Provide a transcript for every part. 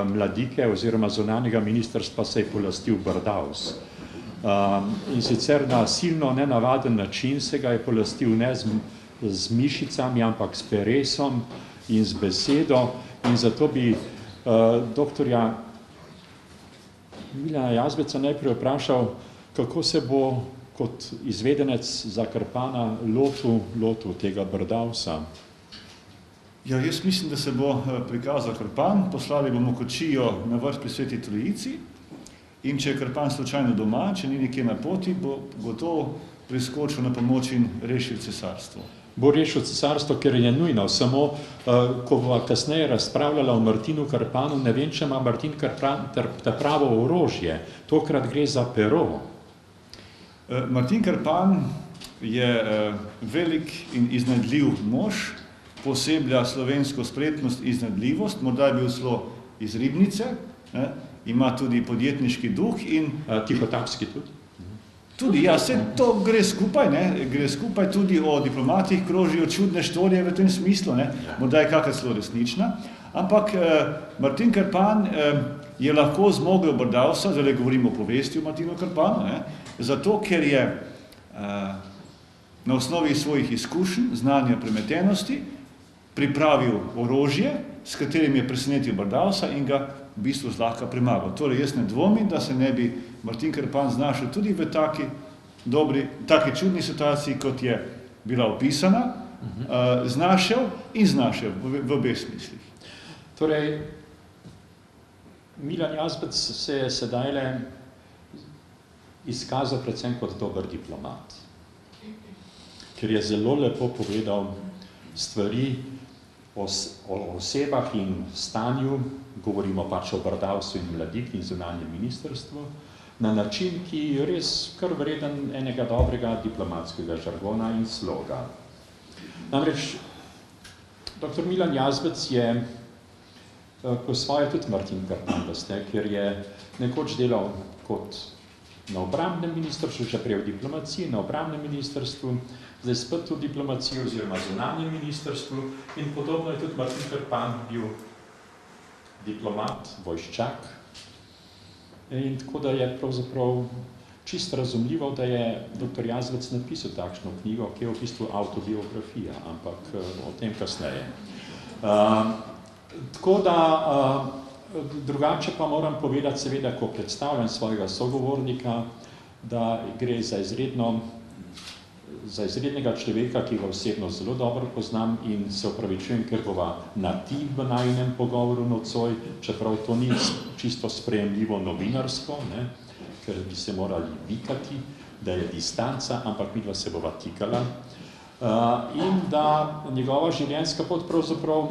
Mladike oziroma zunanjega ministrstva se je polastil Brdavs. In sicer na silno nenavaden način se ga je polastil ne z mišicami, ampak s peresom in z besedo. In zato bi doktorja Miljana Jazbeca najprej vprašal, kako se bo kot izvedenec za Krpana lotil tega Brdavsa. Ja, jaz mislim, da se bo prikazal Krpan, poslali bomo kočijo na vrh pri Sveti Trojici in če je Krpan slučajno doma, če ni nekje na poti, bo gotovo priskočil na pomoč in rešil cesarstvo. Bo rešil cesarstvo, ker je nujno. Samo, ko bo kasneje razpravljala o Martinu Krpanu, ne vem, če ima Martin Krpan pravo orožje. Tokrat gre za pero. Martin Krpan je velik in iznajdljiv mož, poseblja slovensko spretnost in iznajdljivost, morda je bil celo iz Ribnice, ima tudi podjetniški duh in... Tihotapski tudi? Tudi, ja, vse to gre skupaj, gre skupaj tudi o diplomatih, krožijo čudne štorije v tem smislu, morda je kakšna celo resnična, ampak Martin Krpan je lahko zmogel Brdavsa, zdaj govorimo o povesti o Martinu Krpanu, zato ker je na osnovi svojih izkušenj, znanja, premetenosti pripravil orožje, s katerim je presenetil Brdavsa in ga v bistvu zlahka premagal. Torej, jaz ne dvomim, da se ne bi Martin Krpan znašel tudi v taki čudni situaciji, kot je bila opisana, znašel v obeh smislih. Torej, Miljan Jazbec se je sedajle izkazal predvsem kot dober diplomat, ker je zelo lepo povedal stvari o osebah in stanju, govorimo pač o Brdavsu in Mladiki in zunanjem ministrstvu, na način, ki je res kar vreden enega dobrega diplomatskega žargona in sloga. Namreč, dr. Miljan Jazbec je posvojil tudi Martin Krpan, ker je nekoč delal kot na obrambnem ministrstvu, še prej v diplomaciji, na obrambnem ministrstvu, zdaj spet v diplomaciji oziroma zunanjem ministrstvu in podobno je tudi Martin Krpan bil diplomat, vojščak. In tako da je pravzaprav čisto razumljivo, da je dr. Jazbec napisal takšno knjigo, ki je v bistvu autobiografija, ampak o tem kasneje. Tako da drugače pa moram povedati, seveda, ko predstavljam svojega sogovornika, da gre za izrednega človeka, ki ga osebno zelo dobro poznam in se opravičujem, ker bova na ti v najinem pogovoru nocoj, čeprav to ni čisto sprejemljivo novinarsko, ker bi se morali vikati, da je distanca, ampak midva se bova tikala. In da njegova življenjska pot pravzaprav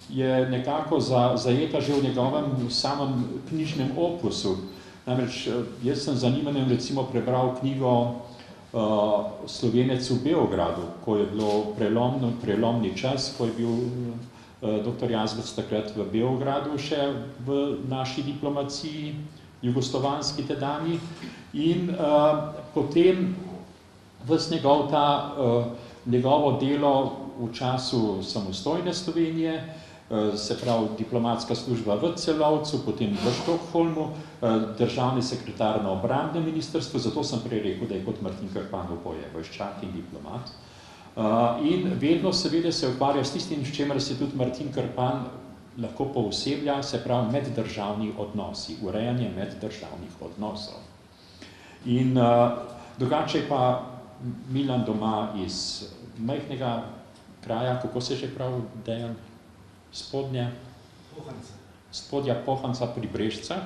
je nekako zajeta že v njegovem samem knjižnem opusu. Namreč, jaz sem z zanimanjem recimo prebral knjigo Slovenec v Beogradu, ko je bilo prelomni čas, ko je bil dr. Jazbec takrat v Beogradu še v naši diplomaciji, jugoslovanski tedajni, in potem ves njegovo delo v času samostojne Slovenije, se pravi diplomatska služba v Celovcu, potem v Štokholmu, državni sekretar na obrambnem ministrstvu, zato sem prej rekel, da je kot Martin Krpan oboje, vojščak in diplomat. In vedno seveda se ukvarja s tistim, s čemer se tudi Martin Krpan lahko pooseblja, se pravi meddržavni odnosi, urejanje meddržavnih odnosov. In drugače pa Miljan doma iz majhnega kraja, kako se že pravi, Dejan? Spodja Pohanca pri Brežicah.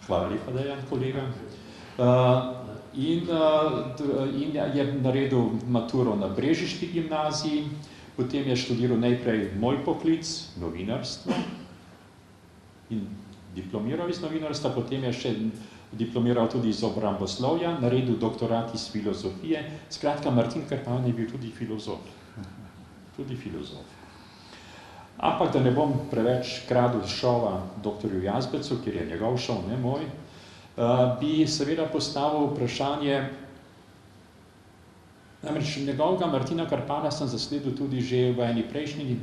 Hvala lepa, Dejan, kolega. In je naredil maturo na brežiški gimnaziji, potem je študiral najprej moj poklic, novinarstvo, in diplomiral iz novinarstva, potem je še diplomiral tudi iz obramboslovja, naredil doktorat iz filozofije. Skratka, Martin Krpan je bil tudi filozof. Ampak da ne bom preveč kradel šova dr. Jazbecu, ker je njegov šov, ne moj, bi seveda postavil vprašanje, namreč njegovega Martina Krpana sem zasledil tudi že v eni prejšnji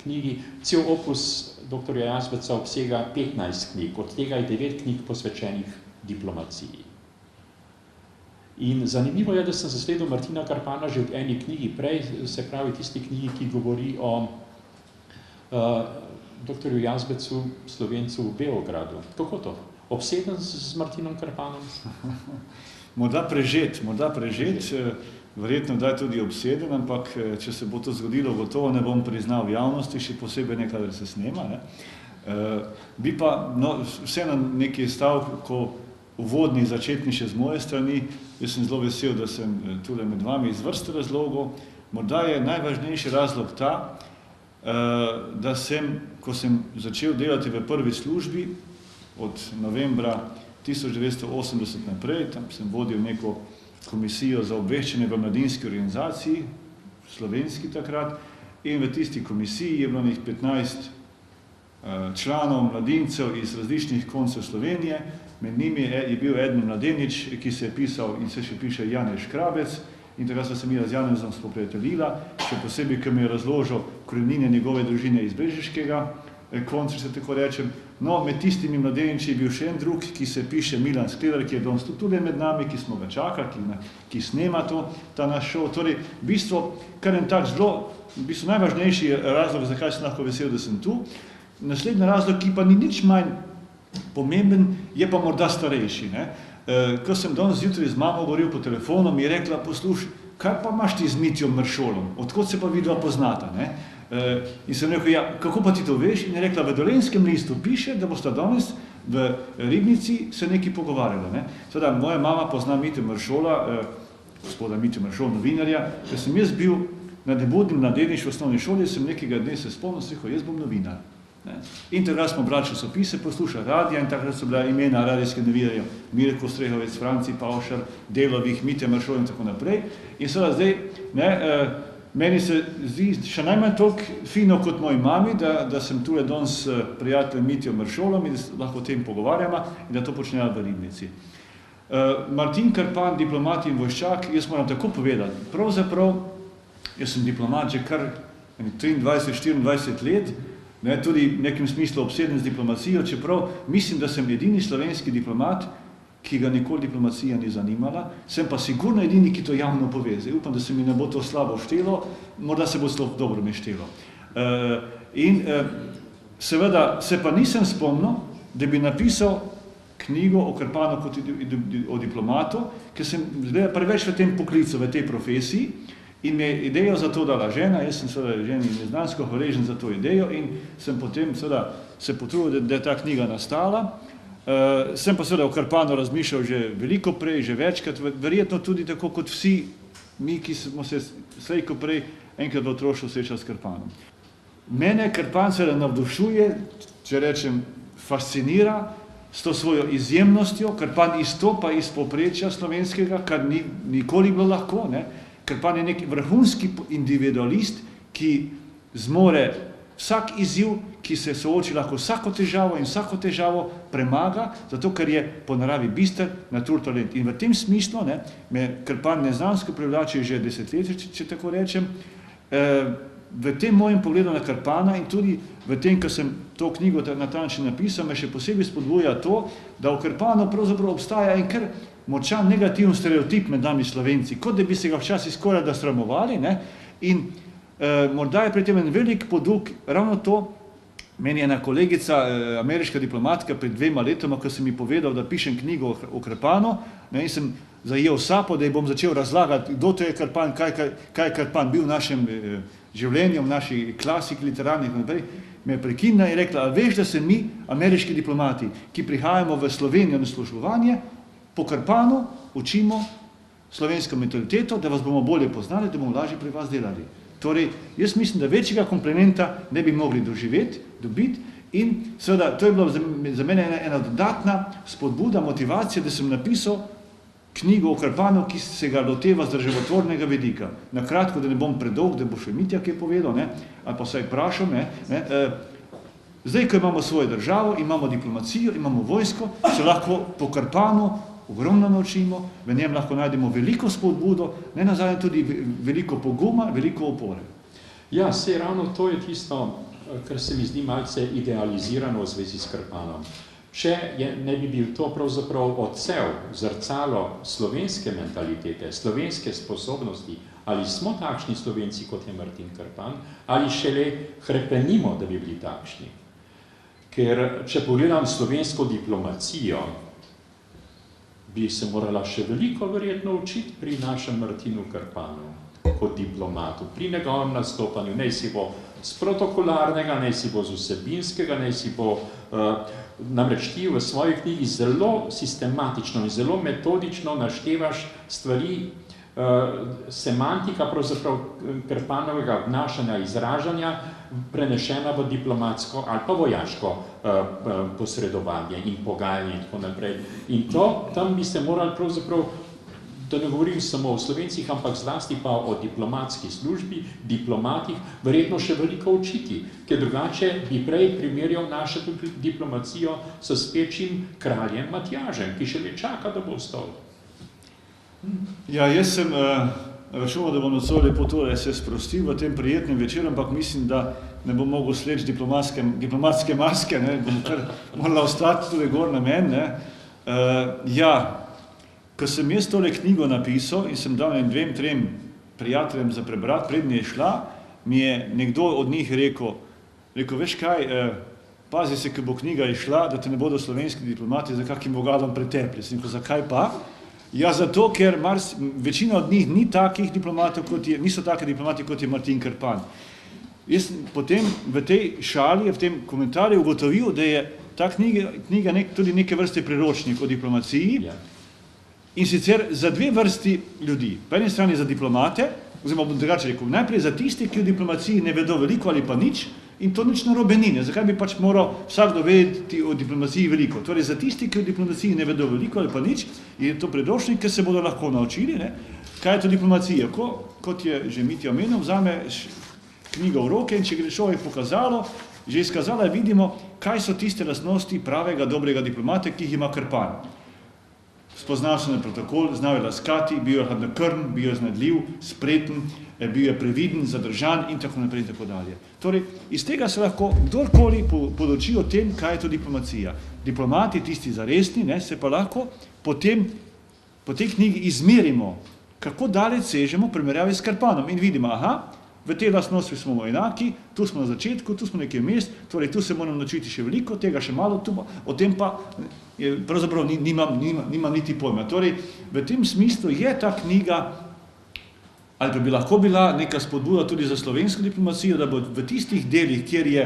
knjigi. Cel opus dr. Jazbeca obsega 15 knjig, od tega je 9 knjig posvečenih diplomaciji. In zanimivo je, da sem zasledil Martina Krpana že v eni knjigi prej, se pravi tisti knjigi, ki govori o dr. Jazbecu, Slovencu v Beogradu. Kako to? Obseden z Martinom Krpanom? Morda prežet, verjetno da je tudi obseden, ampak če se bo to zgodilo, gotovo ne bom priznal v javnosti, še posebej ne, kadar se snema. Ne. Bi pa vseeno nekaj stavkov uvodni, začetni še z moje strani. Jaz sem zelo vesel, da sem tule med vami iz vrste razlogov. Morda je najvažnejši razlog ta, da sem, ko sem začel delati v prvi službi od novembra 1980 naprej, tam sem vodil neko komisijo za obveščanje v mladinski organizaciji, slovenski takrat, in v tisti komisiji je bilo 15 članov mladincev iz različnih koncev Slovenije. Med njimi je bil eden mladenič, ki se je pisal in se še piše Janez Škrabec, in takrat sem se mi z Janezom spoprijateljila, še posebej, ki mi je razložil korenine njegove družine iz brežiškega konca, se tako rečem. No, med tistimi mladeniči je bil še en drug, ki se piše Milan Skledar, ki je danes tudi med nami, ki smo ga čakali, ki snema ta naš šov. Torej, v bistvu, kar en tak zelo, v bistvu najvažnejši razlog, zakaj sem lahko vesel, da sem tu. Naslednji razlog, ki pa ni nič manj pomemben, je pa morda starejši. Ne? Ko sem danes zjutraj z mamo govoril po telefonu, mi je rekla, poslušaj, kaj pa imaš ti z Mitjom Mršolom? Odkot se pa vidva poznata? Ne? In sem rekel, ja, kako pa ti to veš? In je rekla, v Dolenjskem listu piše, da bosta danes v Ribnici se nekaj pogovarjala. Ne? Seveda, moja mama pozna Mitjo Mršola, gospoda Mitjo Mršola, novinarja, da sem jaz bil na nebudnem mladenič v osnovni šoli, sem nekega dne se spomnil, rekel, jaz bom novinar. Ne? In takrat smo brali časopise, poslušali radija in takrat so bila imena radijske novinarjev, Mirko Strehovec, Franci Pavšar, Delovih, Mitja Mršol in tako naprej. In seveda zdaj, ne, meni se zdi še najmanj toliko fino kot moji mami, da sem tule danes prijatelj Mitjo Mršolom in da se lahko o tem pogovarjamo in da to počnejo v Ribnici. Martin Krpan, diplomat in vojščak, jaz moram tako povedati, pravzaprav, jaz sem diplomat že kar 23-24 let, ne, tudi v nekem smislu obseden z diplomacijo, čeprav mislim, da sem edini slovenski diplomat, ki ga nikoli diplomacija ni zanimala, sem pa sigurno edini, ki to javno pove. Zdaj upam, da se mi ne bo to slabo štelo, morda se bo zelo dobro mi štelo. Seveda se pa nisem spomnil, da bi napisal knjigo o Krpanu kot o diplomatu, ker sem preveč v tem poklicu, v tej profesiji, in mi je idejo za to dala žena, jaz sem seveda ženi neznansko hvaležen za to idejo in sem potem seveda se potrudil, da je ta knjiga nastala. Sem pa seveda o Krpanu razmišljal že veliko prej, že večkrat, verjetno tudi tako kot vsi mi, ki smo se slej ko prej enkrat v otroštvu srečali s Krpanom. Mene Krpan seveda navdušuje, če rečem, fascinira s to svojo izjemnostjo. Krpan izstopa iz povprečja slovenskega, kar nikoli bilo lahko, ne. Krpan je nek vrhunski individualist, ki zmore vsak izziv, ki se sooči lahko vsako težavo in vsako težavo premaga, zato ker je po naravi bister, natur talent. In v tem smislu me Krpan neznansko privlači že desetletje, če tako rečem. V tem mojem pogledu na Krpana in tudi v tem, ko sem to knjigo natančno napisal, me še posebej spodbuja to, da v Krpanu pravzaprav obstaja en kar močan negativen stereotip med nami Slovenci, kot da bi se ga včasih skoraj da sramovali, ne? In morda je pri tem en velik poduk ravno to. Meni je ena kolegica, ameriška diplomatka, pred 2 letoma, ko sem mi povedal, da pišem knjigo o Krpanu, in sem zajel sapo, da ji bom začel razlagati, kdo to je Krpan, kaj je Krpan bil v našem življenju, v naši klasiki literarnih in naprej, me je prekinila in rekla, a veš, da se mi, ameriški diplomati, ki prihajamo v Slovenijo na službovanje, po Krpanu učimo slovensko mentaliteto, da vas bomo bolje poznali, da bomo lažje pri vas delali. Torej, jaz mislim, da večjega komplementa ne bi mogli dobiti in seveda to je bilo za mene ena dodatna spodbuda, motivacija, da sem napisal knjigo o Krpanu, ki se ga loteva z državotvornega vidika. Na kratko, da ne bom predolg, da bo še Mitja kaj povedal, ali pa vsaj vprašal. Zdaj, ko imamo svojo državo, imamo diplomacijo, imamo vojsko, se lahko po Krpanu ogromno naučimo, v njem lahko najdemo veliko spodbudo, nenazadnje tudi veliko poguma, veliko opore. Ja, sej ravno to je tisto, kar se mi zdi malce idealizirano v zvezi s Krpanom. Če ne bi bil to pravzaprav odsev, zrcalo slovenske mentalitete, slovenske sposobnosti, ali smo takšni Slovenci, kot je Martin Krpan, ali šele hrepenimo, da bi bili takšni. Ker, če pogledam slovensko diplomacijo, bi se morala še veliko verjetno učiti pri našem Martinu Krpanu, kot diplomatu, pri njegovem nastopanju, naj si bo z protokolarnega, naj si bo z vsebinskega, naj si bo, namreč ti v svoji knjigi zelo sistematično in zelo metodično naštevaš stvari, semantika pravzaprav Krpanovega obnašanja, izražanja, prenešena v diplomatsko ali pa vojaško posredovanje in pogajanje in tako naprej. In to, tam bi se morali pravzaprav, da ne govorim samo o Slovencih, ampak zlasti pa o diplomatski službi, diplomatih, verjetno še veliko učiti, ker drugače bi prej primerjal našo diplomacijo s spečim kraljem Matjažem, ki še le čaka, da bo vstal. Ja, jaz sem računal, da bom nocoj lepo tole se sprostil v tem prijetnem večeru, ampak mislim, da ne bom mogel sleči diplomatske maske, ne, bom kar morala ostati tudi gor na meni, ne. Ja, ko sem jaz tole knjigo napisal in sem dal 2-3 prijateljem za prebrati, prednje je šla, mi je nekdo od njih rekel, veš kaj, pazi se, ko bo knjiga išla, da te ne bodo slovenski diplomati za kakim vogalom pretepli. Sem rekel, zakaj pa? Ja, zato, ker večina od njih ni takih diplomatov, niso taki diplomati, kot je Martin Krpan. Jaz potem v tej šali, v tem komentarju ugotovil, da je ta knjiga tudi neke vrste priročnik o diplomaciji, in sicer za dve vrsti ljudi. Po eni strani za diplomate, oziroma bom drugače rekel, najprej za tisti, ki v diplomaciji ne vedo veliko ali pa nič, in to nič narobe ni, zakaj bi pač moral vsakdo vedeti o diplomaciji veliko. Torej, za tisti, ki v diplomaciji ne vedo veliko ali pa nič, je to priročnik, ker se bodo lahko naučili, ne, kaj je to diplomacija. Kot je že Mitja omenil, vzame knjigo v roke in če gre človek pokazalo, že izkazala vidimo, kaj so tiste lastnosti pravega, dobrega diplomata, ki jih ima Krpan. Spoznal se na protokol, znal je laskati, bil je hladnokrvn, bil je iznajdljiv, spreten, bil je previden, zadržan in tako naprej in tako dalje. Torej, iz tega se lahko kdorkoli podoči o tem, kaj je to diplomacija. Diplomati, tisti zaresni, ne, se pa lahko po tej knjigi izmerimo, kako daleč sežemo v primerjavi s Krpanom in vidimo, aha, v tej lastnosti smo enaki, tu smo na začetku, tu smo nekaj vmes, torej tu se moramo naučiti še veliko, tega še malo, o tem pa pravzaprav nimam niti pojma. Torej, v tem smislu je ta knjiga, ali pa bi lahko bila neka spodbuda tudi za slovensko diplomacijo, da bo v tistih delih, kjer je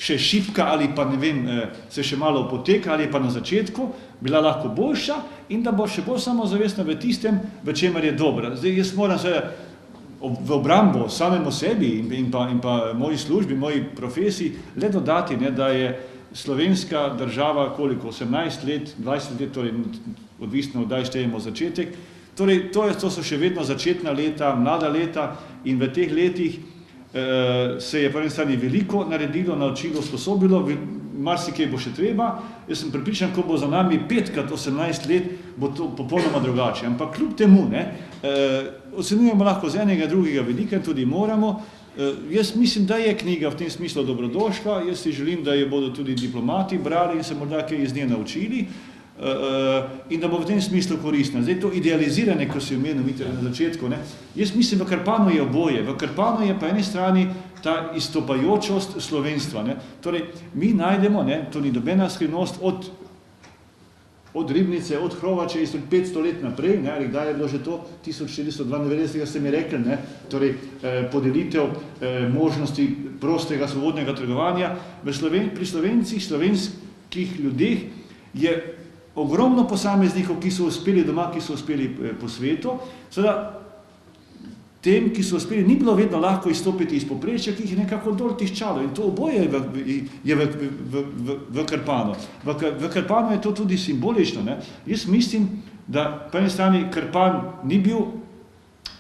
še šipka ali pa ne vem, se še malo poteka ali pa na začetku, bila lahko boljša in da bo še bolj samozavestna v tistem, v čemer je dobra. Zdaj, jaz moram se v obrambo samemu sebi in pa moji službi, moji profesiji, le dodati, ne, da je slovenska država koliko, 18 let, 20 let, torej odvisno odaj štejemo začetek, torej to so še vedno začetna leta, mlada leta in v teh letih se je po eni strani veliko naredilo, naučilo, sposobilo, marsikaj bo še treba. Jaz sem prepričan, ko bo za nami 5x18 let, bo to popolnoma drugače. Ampak kljub temu, ne, ocenujemo lahko z enega drugega vidika in tudi moramo. Jaz mislim, da je knjiga v tem smislu dobrodošla, jaz si želim, da jo bodo tudi diplomati brali in se morda kaj iz nje naučili in da bo v tem smislu koristna. Zdaj to idealiziranje, ko si omenil na začetku, ne, jaz mislim, v Krpanu je oboje. V Krpanu je po eni strani ta izstopajočost slovenstva. Ne. Torej, mi najdemo, ne, to ni nobena skrivnost, od Ribnice, od Hrovače, iz 500 let naprej, ne, ali kdaj je bilo že to, 1492, ste mi rekli, ne, torej podelitev možnosti prostega, svobodnega trgovanja. Pri Slovencih, slovenskih ljudeh je ogromno posameznikov, ki so uspeli doma, ki so uspeli po svetu. Seveda, tem, ki so uspeli, ni bilo vedno lahko izstopiti iz povprečja, ki jih je nekako dol tiščalo. In to oboje je v Krpanu. V Krpanu je to tudi simbolično. Ne? Jaz mislim, da po eni strani Krpan ni bil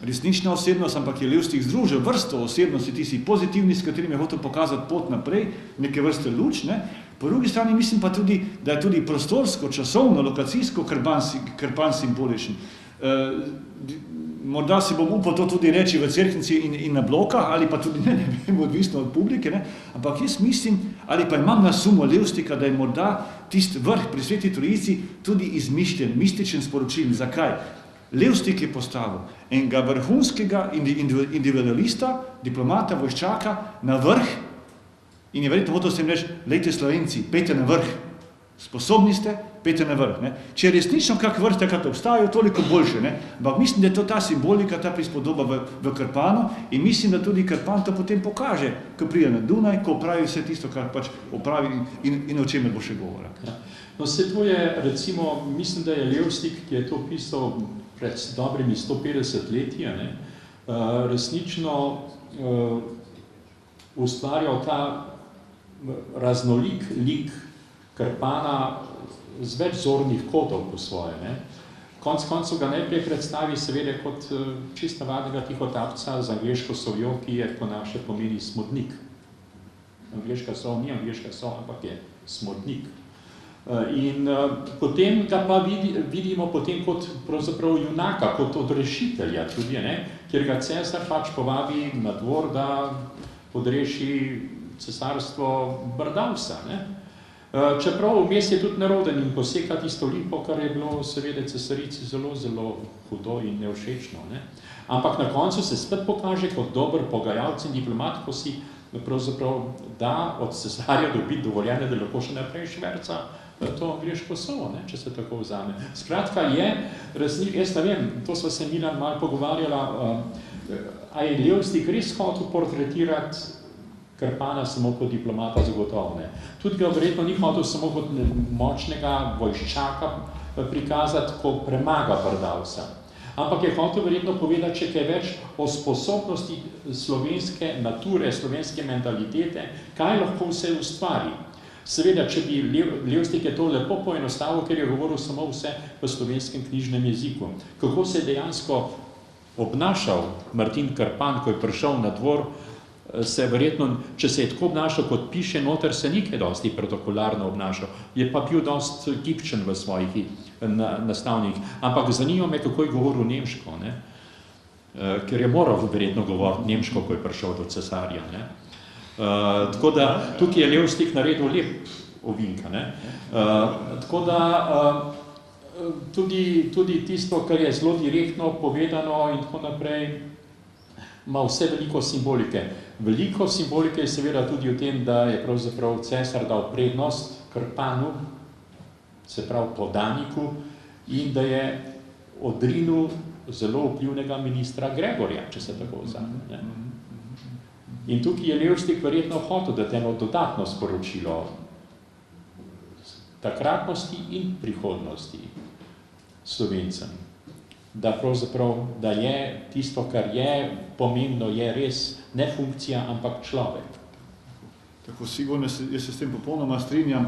resnična osebnost, ampak je Levstik združil vrsto osebnosti, tisti pozitivni, s katerimi je hotel pokazati pot naprej, neke vrste luč. Ne? Po drugi strani mislim pa tudi, da je tudi prostorsko, časovno, lokacijsko Krpan simboličen. morda si bom upal to tudi reči v cerknici in na blokah, ali pa tudi ne vem, odvisno od publike, ne? Ampak jaz mislim, ali pa imam na sumo Levstika, da je morda tisti vrh pri Sveti Trojici tudi izmišljen, mističen sporočil. Zakaj? Levstik je postavil enega vrhunskega individualista, diplomata, vojščaka na vrh in je verjetno hotel s tem reči, lejte Slovenci, pejte na vrh. Sposobni ste, pejte na vrh. Ne? Če je resnično kak vrh takrat obstajajo, toliko boljše. Ne? Ampak mislim, da je to ta simbolika, ta prispodoba v Krpanu in mislim, da tudi Krpan to potem pokaže, ko pride na Dunaj, ko opravi vse tisto, kar pač opravi in o čemer bo še govora. Ja. No, se to je, recimo, mislim, da je Levstik, ki je to pisal pred dobrimi 150 leti, resnično ustvarjal ta raznolik lik Krpana z več zornih kotov po svoje. Ne? Konec koncev ga najprej predstavi seveda kot čist navadnega tihotapca z angleško sovjo, ki je po naše pomeni smodnik. Angleška sov ni angleška sov, ampak je smodnik. In potem ga pa vidimo potem kot pravzaprav junaka, kot odrešitelja tudi, ne? Kjer ga cesar pač povabi na dvor, da podreši cesarstvo Brdavsa. Ne? Čeprav vmes je tudi naroden in poseka tisto lipo, kar je bilo seveda cesarici zelo, zelo hudo in nevšečno. Ne? Ampak na koncu se spet pokaže kot dober pogajalec in diplomat, ko si pravzaprav da od cesarja dobiti dovoljene, da lahko še naprej šverca to angleško sovo, ne? Če se tako vzame. Skratka je, jaz ne vem, to sva se Milan malo pogovarjala, a je Levstik res hotel portretirati Krpana samo kot diplomata zagotovo ne. Tudi ga verjetno ni hotel samo kot močnega vojščaka prikazati, ko premaga Brdavsa. Ampak je hotel verjetno povedati, če kaj več o sposobnosti slovenske nature, slovenske mentalitete, kaj lahko vse ustvari. Seveda, če bi Levstik je to lepo poenostavil, ker je govoril samo vse v slovenskem knjižnem jeziku. Kako se je dejansko obnašal Martin Krpan, ko je prišel na dvor, se verjetno, če se je tako obnašal, kot piše noter, se ni kaj dosti protokolarno obnašal. Je pa bil dosti gibčen v svojih nastavnih. Ampak zanima me, kako je govoril nemško, ne? Ker je moral verjetno govoriti nemško, ko je prišel do cesarja. Ne? Tako da tukaj je Levstik naredil lep ovinka. Ne? Tako da tudi tisto, kar je zelo direktno povedano in tako naprej, ima vse veliko simbolike. Veliko simbolike je seveda tudi v tem, da je pravzaprav cesar dal prednost Krpanu, se pravi podaniku, in da je odrinil zelo vplivnega ministra Gregorja, če se tako vzame. Ne? In tukaj je Levstik verjetno hotel dati eno dodatno sporočilo takratnosti in prihodnosti Slovencem. Da pravzaprav, da je tisto, kar je pomembno, je res ne funkcija, ampak človek. Tako sigurno, jaz se s tem popolnoma strinjam.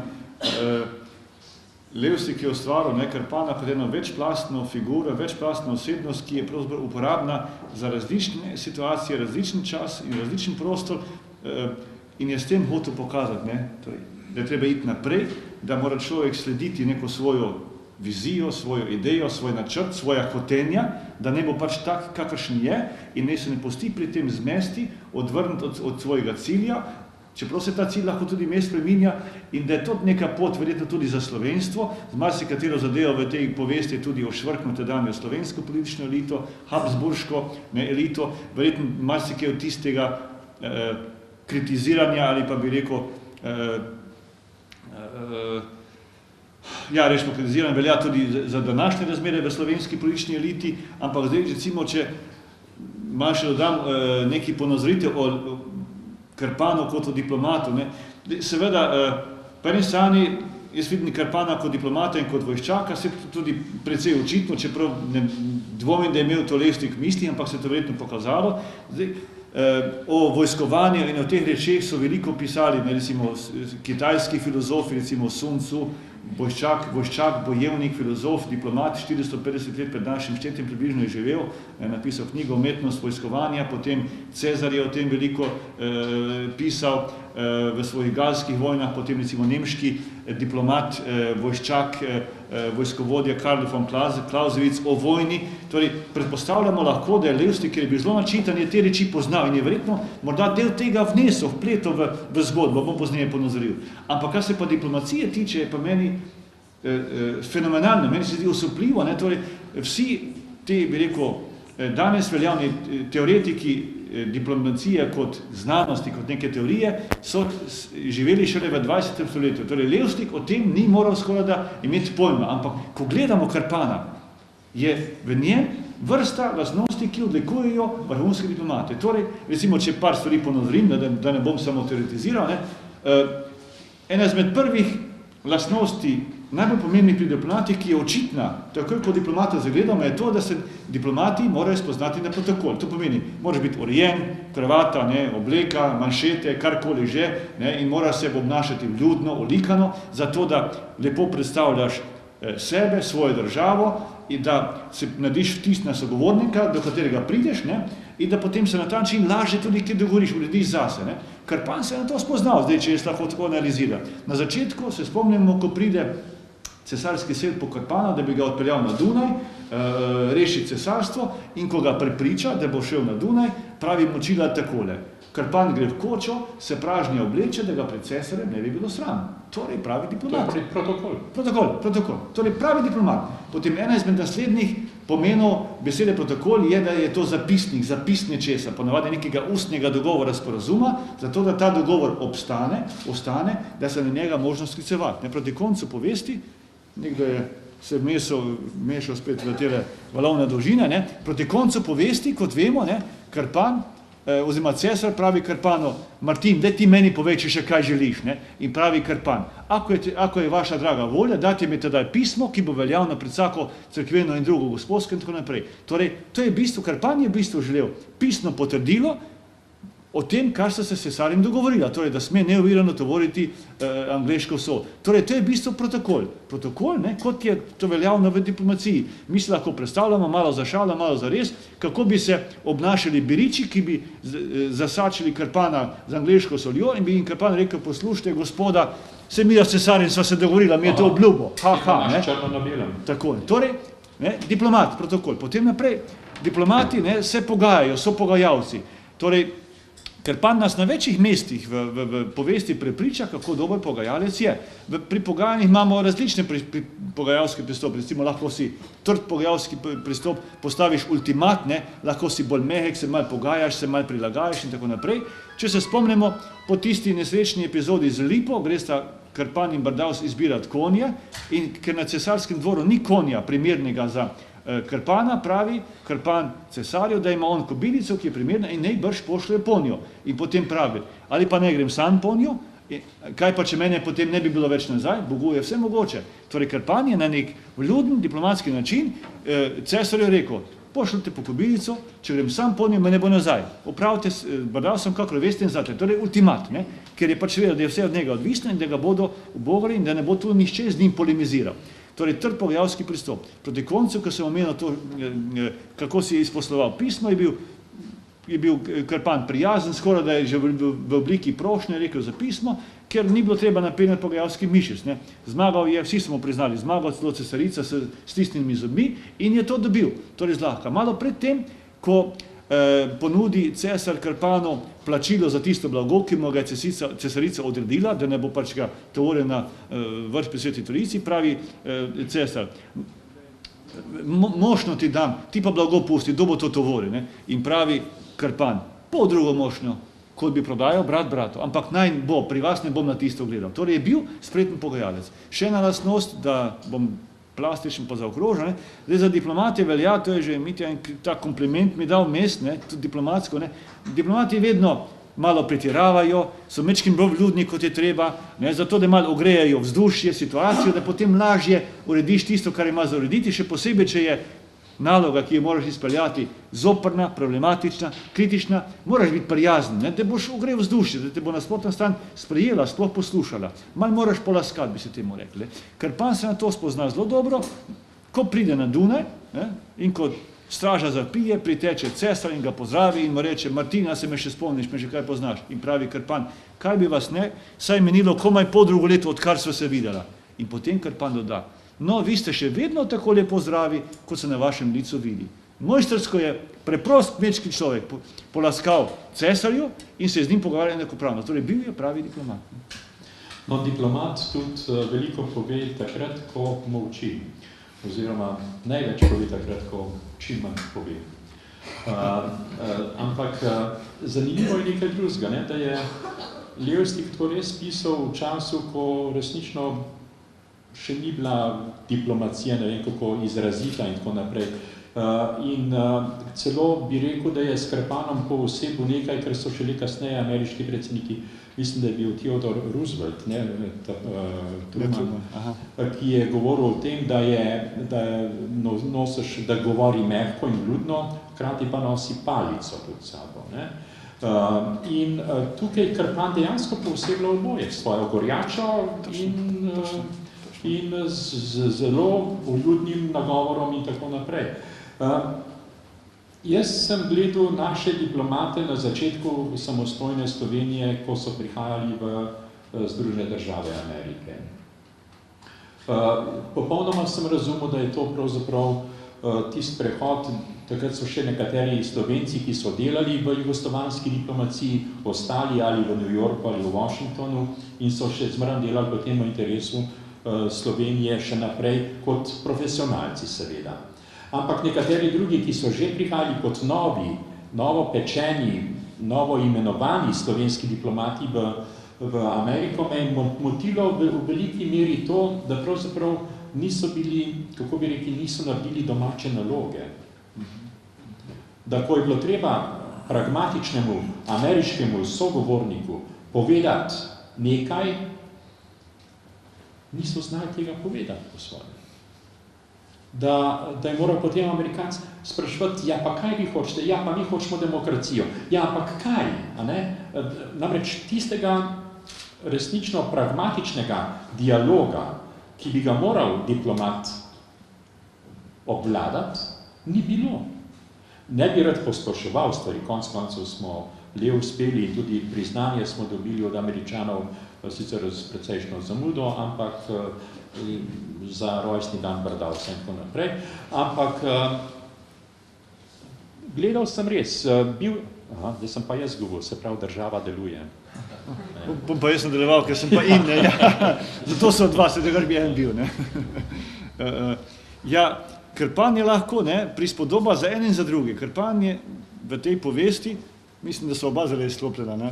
Levstik je ustvaril Krpana kot eno večplastno figuro, večplastno osebnost, ki je pravzaprav uporabna za različne situacije, različen čas in različen prostor in je s tem hotel pokazati, ne? Torej, da je treba iti naprej, da mora človek slediti neko svojo vizijo, svojo idejo, svoj načrt, svoja hotenja, da ne bo pač tak, kakršen je in ne se ne pusti pri tem zmesti, odvrniti od svojega cilja, čeprav se ta cilj lahko tudi mes spreminja in da je to neka pot verjetno tudi za slovenstvo, z marsikatero zadevo v tej povesti je tudi ošvrkno tedanjo slovensko politično elito, habsburško elito, verjetno marsikaj od tistega kritiziranja ali pa bi rekel rečemo kritiziranje velja tudi za današnje razmere v slovenski politični eliti, ampak zdaj, recimo, če malo še dodam neki ponazoritev o Krpanu kot o diplomatu. Ne? Seveda, po eni strani, jaz vidim Krpana kot diplomata in kot vojščaka, se tudi precej očitno, čeprav ne dvomim, da je imel to Levstik v misli, ampak se to verjetno pokazalo. Zdaj, o vojskovanju in o teh rečeh so veliko pisali, ne, recimo kitajski filozofi, recimo Sun Tzu, vojščak, bojevnik, filozof, diplomat, 450 let pred našim štetjem približno je živel, napisal knjigo Umetnost vojskovanja, potem Cezar je o tem veliko pisal, v svojih galskih vojnah, potem recimo nemški diplomat, vojščak, vojskovodja Karl von Clausewitz o vojni. Torej, predpostavljamo lahko, da je Levstik, ker je bil zelo načitan, je te reči poznal in je verjetno morda del tega vnesel, vpletel v zgodbo, bom pozneje ponazoril. Ampak kar se pa diplomacije tiče, je pa meni fenomenalno, meni se zdi osupljivo, ne, torej vsi te, bi rekel, danes veljavni teoretiki diplomacije kot znanosti, kot neke teorije, so živeli šele v 20. stoletju. Torej, Levstik o tem ni moral skoraj da imeti pojma, ampak ko gledamo Karpana, je v njem vrsta lastnosti, ki odlikujejo vrhunske diplomate. Torej, recimo, če par stvari ponazorim, da ne bom samo teoretiziral, ena izmed prvih lastnosti najbolj pomembnih pri diplomatih, ki je očitna, takoj ko diplomata zagledamo, je to, da se diplomati morajo spoznati na protokol. To pomeni, moraš biti urejen, kravata, obleka, manšete, karkoli že, in mora se obnašati vljudno, olikano, zato da lepo predstavljaš sebe, svojo državo in da se narediš vtis na sogovornika, do katerega prideš, in da potem se na ta način lažje tudi kaj dogovoriš, urediš zase. Karpan se je na to spoznal, zdaj, če jaz lahko tako analizira. Na začetku se spomnimo, ko pride cesarski svet po Karpana, da bi ga odpeljal na Dunaj, reši cesarstvo in ko ga prepriča, da bo šel na Dunaj, pravi močila takole. Karpan gre v kočo, se pražnje obleče, da ga pred cesarjem ne bi bilo sram. Torej pravi diplomat. Protokol. Torej pravi diplomat. Potem ena izmed naslednjih pomenov besede protokol je, da je to zapisnik, zapis nečesa, ponavadi nekega ustnega dogovora, sporazuma, zato da ta dogovor ostane, da se na njega možno sklicevati. Proti koncu povesti, nekdo je se mešal spet v tele valovne dolžine, proti koncu povesti, kot vemo, Karpan, oziroma cesar pravi Karpanu, Martin, daj ti meni povej, če še kaj želiš, in pravi Karpan, ako je vaša draga volja, dajte mi tedaj pismo, ki bo veljavno pred vsako cerkveno in drugo gospodsko in tako naprej. Torej, to je bistvo, Karpan je bistvo želel pisno potrdilo o tem, kar so se s cesarjem dogovorila, torej, da sme neovirano tovoriti angleško sol. Torej, to je bistvo protokol. Protokol, kot je to veljavno v diplomaciji. Mi se lahko predstavljamo, malo za šalo, malo za res, kako bi se obnašali biriči, ki bi zasačili Karpana z angleško soljo in bi jim Karpan rekel, poslušajte, gospoda, se mi s cesarjem sva se dogovorila, mi je to obljubo. Črno na belem. Tako, torej, diplomat, protokol. Potem naprej, diplomati se pogajajo, so pogajalci. Torej, Karpan nas na večjih mestih v povesti prepriča, kako dober pogajalec je. Pri pogajanjih imamo različne pogajalske pristope, recimo lahko si trd pogajalski pristop postaviš ultimat, lahko si bolj mehek, se malo pogajaš, se malo prilagajaš in tako naprej. Če se spomnimo po tisti nesrečni epizodi z Lipo, gre sta Karpan in Brdavs izbirati konje in ker na cesarskem dvoru ni konja primernega za Karpana, pravi Karpan cesarju, da ima on kobilico, ki je primerna in naj brž pošlje po njo. In potem pravi, ali pa ne grem sam po njo, kaj pa če mene potem ne bi bilo več nazaj, Bogu je vse mogoče. Torej Karpan je na nek vljuden diplomatski način cesarju rekel, pošljite po kobilico, če grem sam po njo, me ne bo nazaj. Opravite, Brdal sem kakor veste in zate, torej ultimat, ker je pač vedel, da je vse od njega odvisno in da ga bodo ubogali in da ne bo tu nihče z njim polemiziral. Torej, trd pogajalski pristop. Proti koncu, ko sem omenil to, kako si je izposloval pismo, je bil Karpan prijazen, skoraj da je že v obliki prošnje rekel za pismo, ker ni bilo treba napenjati pogajalski mišic. Zmagal je, vsi smo priznali, zmagal celo cesarica s stisnjenimi zobmi in je to dobil, torej zlahka. Malo pred tem, ko ponudi cesar Karpanu plačilo za tisto blago, ki mu ga je cesarica odredila, da ne bo pač ga tovoril na vrh pri Sveti Trojici, pravi cesar, mošnjo ti dam, ti pa blago pusti, kdo bo to tovoril, in pravi Karpan, pol drugo mošnjo, kot bi prodajal brat bratu, ampak naj bo, pri vas ne bom na tisto gledal. Torej je bil spreten pogajalec. Še ena lastnost, da bom plastičen pa zaokrožen. Zdaj za diplomate velja, to je že Mitja in ta kompliment mi dal mest, tudi diplomatsko. Diplomati vedno malo pretiravajo, so mečkim bolj vljudni, kot je treba, zato da malo ogrejajo vzdušje, situacijo, da potem lažje urediš tisto, kar ima za urediti, še posebej, če je naloga, ki jo moraš izpeljati, zoprna, problematična, kritična, moraš biti prijazen, da boš ogrel vzdušje, da te bo nasprotna stran sprejela, sploh poslušala. Malo moraš polaskati, bi se temu rekli. Karpan se na to spozna zelo dobro, ko pride na Dunaj in ko straža zapije, priteče cesar in ga pozdravi in mu reče: Martina, se me še spomniš, me že kaj poznaš? In pravi Krpan: kaj bi vas ne, saj menilo komaj poldrugo leto, odkar sva se videla. In potem Krpan doda: no, vi ste še vedno tako lepo zdravi, kot se na vašem licu vidi. Mojstrsko je preprost kmečki človek polaskal cesarju in se z njim pogovarjal enakopravno. Torej, bil je pravi diplomat. No, diplomat tudi veliko pove takrat, ko molči. Oziroma, največ pove takrat, ko čim manj pove. Ampak zanimivo je nekaj drugega, ne? Da je Levstik to res pisal v času, ko resnično še ni bila diplomacija, ne vem kako izrazita in tako naprej. In celo bi rekel, da je s Krpanom poosebil nekaj, kar so šele kasneje ameriški predsedniki, mislim, da je bil Theodore Roosevelt, Truman, ki je govoril o tem, da govori mehko in vljudno, hkrati pa nosi palico pod sabo. Ne? In tukaj Krpan dejansko pooseblja oboje, svojo gorjačo in z zelo vljudnim nagovorom in tako naprej. Jaz sem gledal naše diplomate na začetku samostojne Slovenije, ko so prihajali v Združene države Amerike. Popolnoma sem razumel, da je to pravzaprav tisti prehod, takrat so še nekateri Slovenci, ki so delali v jugoslovanski diplomaciji, ostali ali v New Yorku ali v Washingtonu in so še zmeraj delali potem v interesu Slovenije še naprej kot profesionalci seveda. Ampak nekateri drugi, ki so že prihajali kot novo pečeni, novo imenovani slovenski diplomati v Ameriko, me je motilo v veliki meri to, da pravzaprav niso bili, kako bi rekli, niso naredili domače naloge. Da ko je bilo treba pragmatičnemu ameriškemu sogovorniku povedati nekaj, niso znali tega povedati po svojem. Da je moral potem Amerikanc spraševati, ja pa kaj vi hočete, ja pa mi hočemo demokracijo, ja ampak kaj, a ne? Namreč tistega resnično pragmatičnega dialoga, ki bi ga moral diplomat obvladati, ni bilo. Ne bi rad posploševal stvari, konec koncev smo le uspeli in tudi priznanje smo dobili od Američanov, sicer s precejšnjo zamudo, ampak za rojstni dan Brdavca in tako naprej. Ampak gledal sem res, zdaj sem pa jaz govoril, se pravi, država deluje. Pa jaz sem deloval, ker sem pa in, ne, ja. Zato so dva, se tega bi en bil, ne. Ja, Krpan je lahko, ne, prispodoba za en in za drugi. Krpan je v tej povesti, mislim, da so oba zelo izklopljena, ne.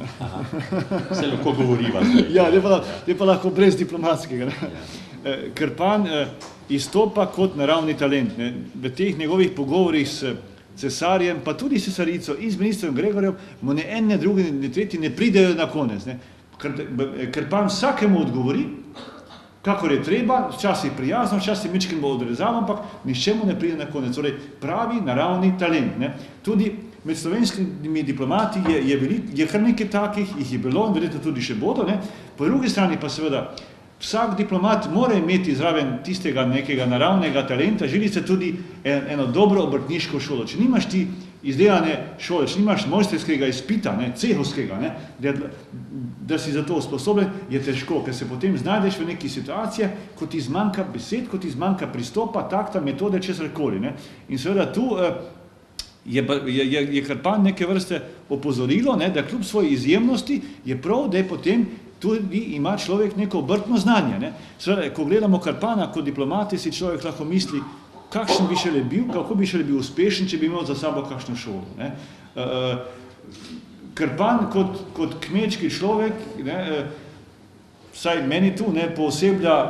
Se lahko govoriva zdaj. Ja, je pa lahko brez diplomatskega, ne. Krpan izstopa kot naravni talent, ne. V teh njegovih pogovorih s cesarjem, pa tudi s cesarico in z ministrom Gregorjem, mu ne en, ne drugi, ne tretji ne pridejo na konec, ne. Krpan vsakemu odgovori, kakor je treba, včasih prijazno, včasih mičkeno odrezavam, ampak ničemu ne pride na konec. Torej, pravi naravni talent, ne. Tudi med slovenskimi diplomati je kar nekaj takih, jih je bilo in verjetno tudi še bodo, ne. Po drugi strani pa seveda, vsak diplomat mora imeti zraven tistega nekega naravnega talenta, želi se tudi eno dobro obrtniško šolo. Če nimaš ti izdelane šole, če nimaš mojstrskega izpita, ne, cehovskega, ne, da si za to usposobljen, je težko, ker se potem znajdeš v neki situaciji, ko ti zmanjka besed, ko ti zmanjka pristopa, takta, metode, česarkoli, ne. In seveda tu je Krpan neke vrste opozorilo, ne, da kljub svoji izjemnosti je prav, da je potem tudi ima človek neko obrtno znanje. Ne. Seveda, ko gledamo Krpana kot diplomati, si človek lahko misli, kakšen bi šele bil, kako bi šele bil uspešen, če bi imel za sabo kakšno šolo. Ne. Krpan kot kmečki človek, ne, vsaj meni tu, ne, pooseblja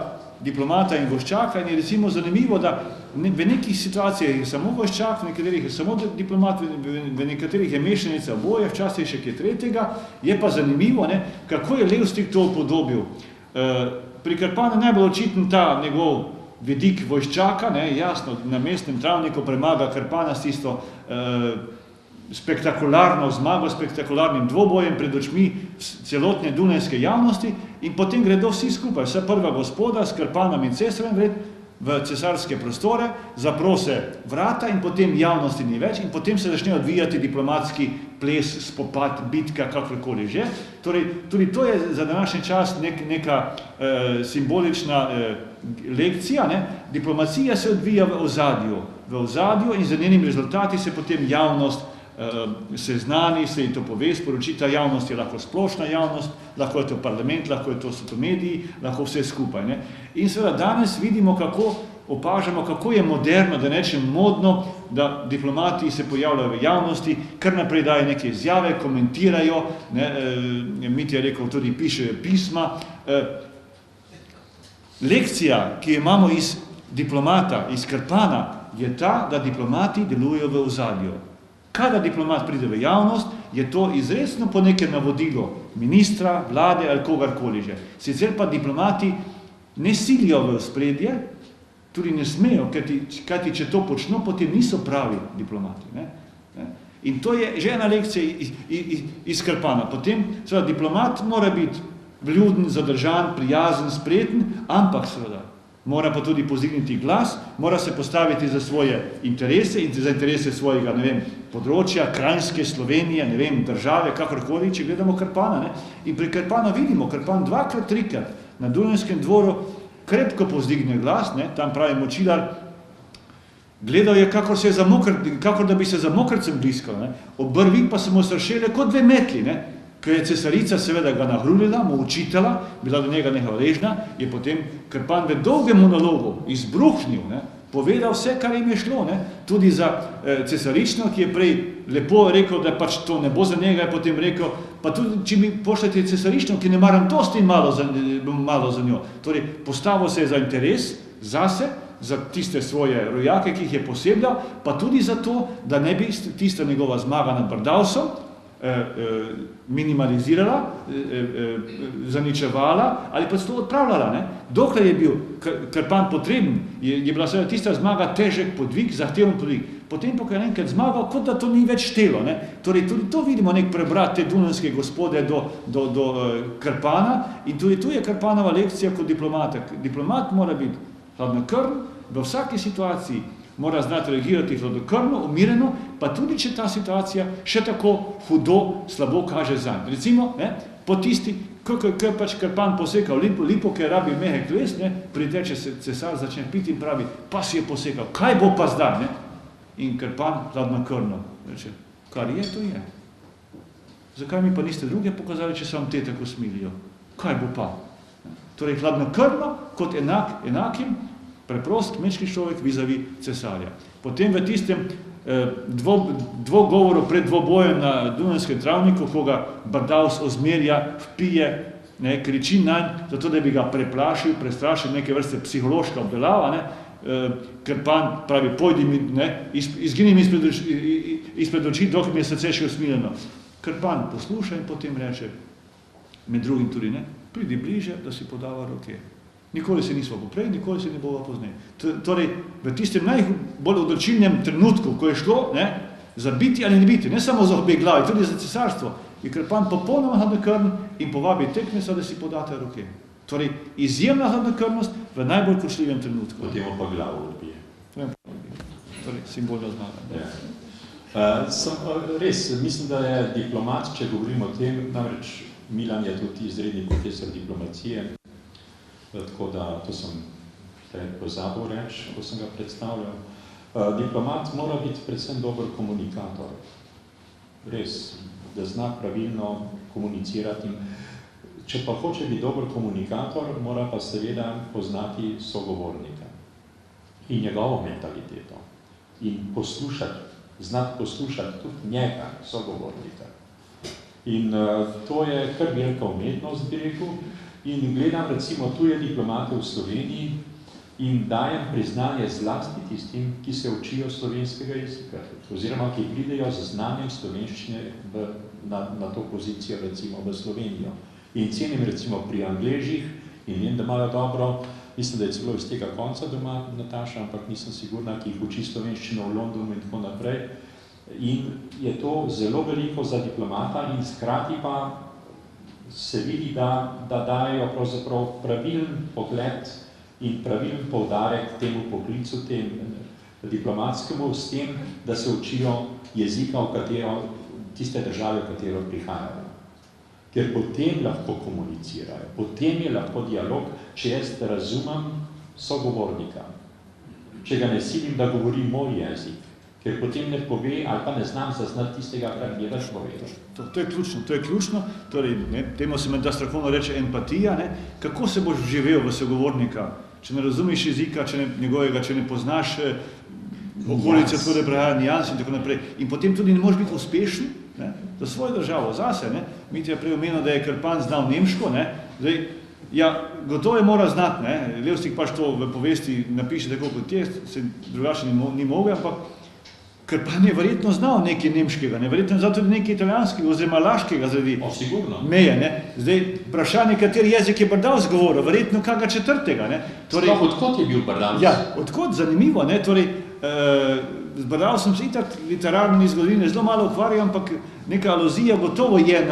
diplomata in goščaka in je recimo zanimivo, da v nekih situacijah je samo goščak, v nekaterih je samo diplomat, v nekaterih je mešanica oboje, včasih še kaj tretjega, je pa zanimivo, ne, kako je Levstik to upodobil. Pri Krpanu najbolj očiten ta njegov vidik vojščaka, ne, jasno, na mestnem travniku premaga Krpana s tisto spektakularno zmago, spektakularnim dvobojem pred očmi celotne dunajske javnosti in potem gredo vsi skupaj, vsa prva gospoda s Krpanom in cesarjem v cesarske prostore, zaprose vrata in potem javnosti ni več in potem se začne odvijati diplomatski ples, spopad, bitka, kakorkoli že. Torej, tudi to je za današnji čas neka simbolična lekcija. Ne? Diplomacija se odvija v ozadju in za njenimi rezultati se potem javnost seznani, se ji to pove, sporoči. Ta javnost je lahko splošna javnost, lahko je to parlament, lahko so to mediji, lahko vse skupaj. Ne? In seveda danes vidimo, opažamo, kako je moderno, da nečem modno, da diplomati se pojavljajo v javnosti, kar naprej dajo neke izjave, komentirajo, Mitja je rekel, tudi pišejo pisma. Lekcija, ki jo imamo iz diplomata, iz Krpana, je ta, da diplomati delujejo v ozadju. Kadar diplomat pride v javnost, je to izrecno po neke navodilo ministra, vlade ali kogarkoli že. Sicer pa diplomati ne silijo v ospredje, tudi ne smejo, kajti če to počno, potem niso pravi diplomati. Ne? In to je že ena lekcija iz Krpana. Potem, seveda, diplomat mora biti vljuden, zadržan, prijazen, spreten, ampak seveda, mora pa tudi pozigniti glas, mora se postaviti za svoje interese in za interese svojega, področja, Kranjske, Slovenije, države, kakorkoli, če gledamo Krpana. Ne? In pri Krpanu vidimo, Krpan 2-krat, 3-krat na Dunajskem dvoru krepko povzdigne glas, tam pravi Močilar, gledal je, kakor da bi se za mokrcem bliskal, obrvi pa se mu sršele kot 2 metli, Ker je cesarica seveda ga nahrulila, mu učitala, bila do njega nehvaležna, je potem Krpan v dolgem monologu izbruhnil, povedal vse, kar jim je šlo, tudi za cesarično, ki je prej lepo rekel, da pač to ne bo za njega, je potem rekel, pa tudi, če mi pošljete cesarično, ki ne maram dosti malo za njo. Torej, postavil se je za interes, zase, za tiste svoje rojake, ki jih je posebljal, pa tudi za to, da ne bi tista njegova zmaga nad Brdavsom minimalizirala, zaničevala ali pa to odpravljala. Dokler je bil Krpan potreben, je bila seveda tista zmaga težek podvig, zahteven podvig. Potem pa, ko je enkrat zmagal, kot da to ni več štelo. Torej, tudi to vidimo nek prebrat te dunajske gospode do Krpana in tudi tu je Krpanova lekcija kot diplomata. Diplomat mora biti hladnokrven v vsaki situaciji, mora znati reagirati hladnokrvno, umireno, pa tudi, če ta situacija še tako hudo, slabo kaže zanj. Recimo, po tisti, ko je pač Krpan posekal lipo, ker rabi mehek les, priteče se cesar, začne piti in pravi, pa si je posekal, kaj bo pa zdaj? In Krpan hladnokrvno reče, kar je, to je. Zakaj mi pa niste druge pokazali, če se vam te tako smilijo? Kaj bo pa? Torej, hladnokrvno kot enakim, preprost kmečki človek vizavi cesarja. Potem v tistem dvogovoru pred dvobojem na Dunajskem travniku, ko ga Brdavs ozmerja, vpije, kriči nanj, zato da bi ga preplašil, prestrašil, neke vrste psihološka obdelava, Krpan pravi, pojdi mi, izgini mi izpred oči, dokaj mi je srce še usmiljeno. Krpan posluša in potem reče, med drugim tudi, pridi bliže, da si podava roke. Nikoli se nismo poprej, nikoli se ne bova poznej. Torej, v tistem najbolj odločilnem trenutku, ko je šlo za biti ali ne biti, ne samo za obe glavi, tudi za cesarstvo, je Krpan popolnoma hladnokrven in povabi tekmeca, da si podate roke. Torej, izjemna hladnokrvnost v najbolj kočljivem trenutku. Potem pa glavo odbije. Torej, simbolna zmaga. Res, mislim, da je diplomat, če govorimo o tem, namreč Milan je tudi izredni profesor diplomacije, tako da to sem pozabil reči, ko sem ga predstavljal. Diplomat mora biti predvsem dober komunikator. Res, da zna pravilno komunicirati. Če pa hoče biti dober komunikator, mora pa seveda poznati sogovornika in njegovo mentaliteto. In znati poslušati tudi njega, sogovornika. In to je kar velika umetnost, bi rekel. In gledam recimo tuje diplomate v Sloveniji in dajem priznanje zlasti tistim, ki se učijo slovenskega jezika, oziroma ki pridejo z znanjem slovenščine na to pozicijo recimo v Slovenijo. In cenim recimo pri Angležih in vem, da imajo dobro, mislim, da je celo iz tega konca doma Nataša, ampak nisem sigurna, ki jih uči slovenščino v Londonu in tako naprej. In je to zelo veliko za diplomata in hkrati pa se vidi, da dajo pravzaprav pravilen pogled in pravilen poudarek temu poklicu, diplomatskemu, s tem, da se učijo jezika, tiste države, v katero prihajajo. Ker potem lahko komunicirajo, potem je lahko dialog, če jaz razumem sogovornika. Če ga ne silim, da govori moj jezik, ker potem ne pove ali pa ne znam zaznati tistega, kar mi je več povedal. To je ključno, torej, temu se menda strokovno reče empatija, kako se boš vživel v sogovornika, če ne razumeš jezika, če ne poznaš okolice, tudi prehaja nijans in tako naprej. In potem tudi ne moreš biti uspešen za svojo državo, zase. Mitja prej omenil, da je Krpan znal nemško, zdaj, ja, gotovo je mora znati, Levstik pač to v povesti napiše tako kot je, se drugače ni mogel, ampak Krpan je verjetno znal nekaj nemškega, verjetno znal tudi nekaj italijanskega oziroma laškega zaradi meje. Zdaj, vprašanje, kateri jezik je Brdavs govoril, verjetno kakega četrtega. Sploh, odkot je bil Brdavs? Ja, odkot, zanimivo. Torej, z Brdavsom se itak literarni zgodovine zelo malo ukvarjam, ampak neka aluzija gotovo je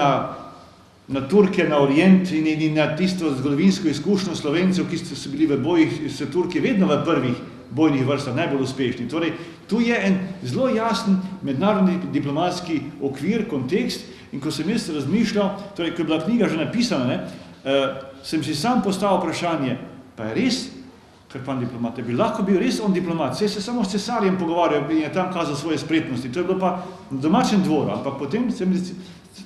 na Turke, na Orient in na tisto zgodovinsko izkušnjo Slovencev, ki so bili v bojih s Turki vedno v prvih bojnih vrstah najbolj uspešni. Torej, tu je en zelo jasen mednarodni diplomatski okvir, kontekst, in ko sem jaz razmišljal, torej, ko je bila knjiga že napisana, sem si sam postavil vprašanje, pa je res Krpan diplomat, bi lahko bil res on diplomat, se samo s cesarjem pogovarjal in je tam kazal svoje spretnosti, to je bilo pa na domačem dvoru, ampak potem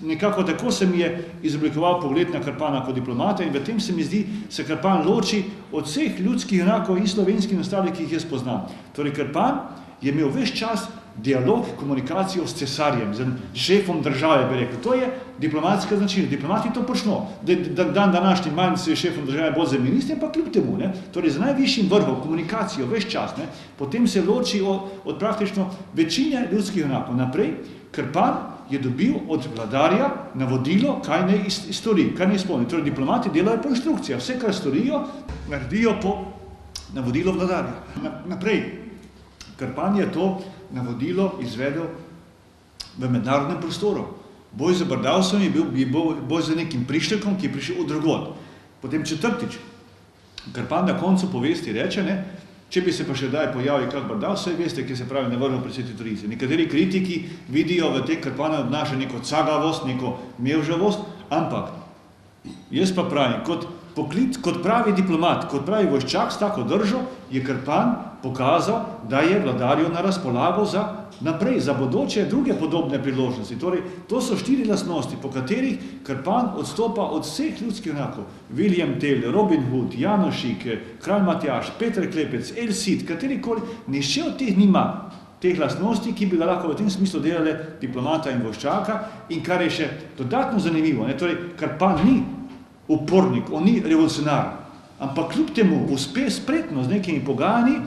nekako tako se mi je izoblikoval pogled na Krpana kot diplomata in v tem se mi zdi, se Krpan loči od vseh ljudskih junakov in slovenskih ostalih, ki jih jaz poznam. Torej, Krpan je imel ves čas dialog, komunikacijo s cesarjem, z šefom države, bi rekel. To je diplomatska značilnost. Diplomati to počno. Dan današnji manj se je šefom države bolj za ministri, pa kljub temu. Torej, z najvišjim vrhom komunikacijo ves čas, potem se loči od praktično večine ljudskih junakov. Naprej, Krpan je dobil od vladarja navodilo, kaj naj stori, kaj naj izpolni. Torej, diplomati delajo po inštrukcijah. Vse, kar storijo, naredijo po navodilo vladarja. Naprej, Krpan je to navodilo izvedel v mednarodnem prostoru. Boj za Brdavsom je bil boj za nekim prišlekom, ki je prišel od drugod. Potem četrtič, Krpan na koncu povesti reče, če bi se pa še daj pojavil kak Brdavs, saj veste, ki se pravi ne vrnil pred Sveti Trojici. Nekateri kritiki vidijo v te Krpane obnaša neko cagavost, neko mevžavost, ampak jaz pa pravim, kot pravi diplomat, kot pravi vojščak s tako držo, je Krpan pokazal, da je vladarju na razpolago za naprej, za bodoče druge podobne priložnosti. Torej, to so 4 lastnosti, po katerih Krpan odstopa od vseh ljudskih junakov. William Tell, Robin Hood, Janošik, Kralj Matjaž, Peter Klepec, El Cid, katerikoli, nišče od teh nima teh lastnosti, ki bi ga lahko v tem smislu delali diplomata in vojščaka, in kar je še dodatno zanimivo, torej, Krpan ni upornik, on ni revolucionar, ampak kljub temu uspe spretno z nekimi pogajanji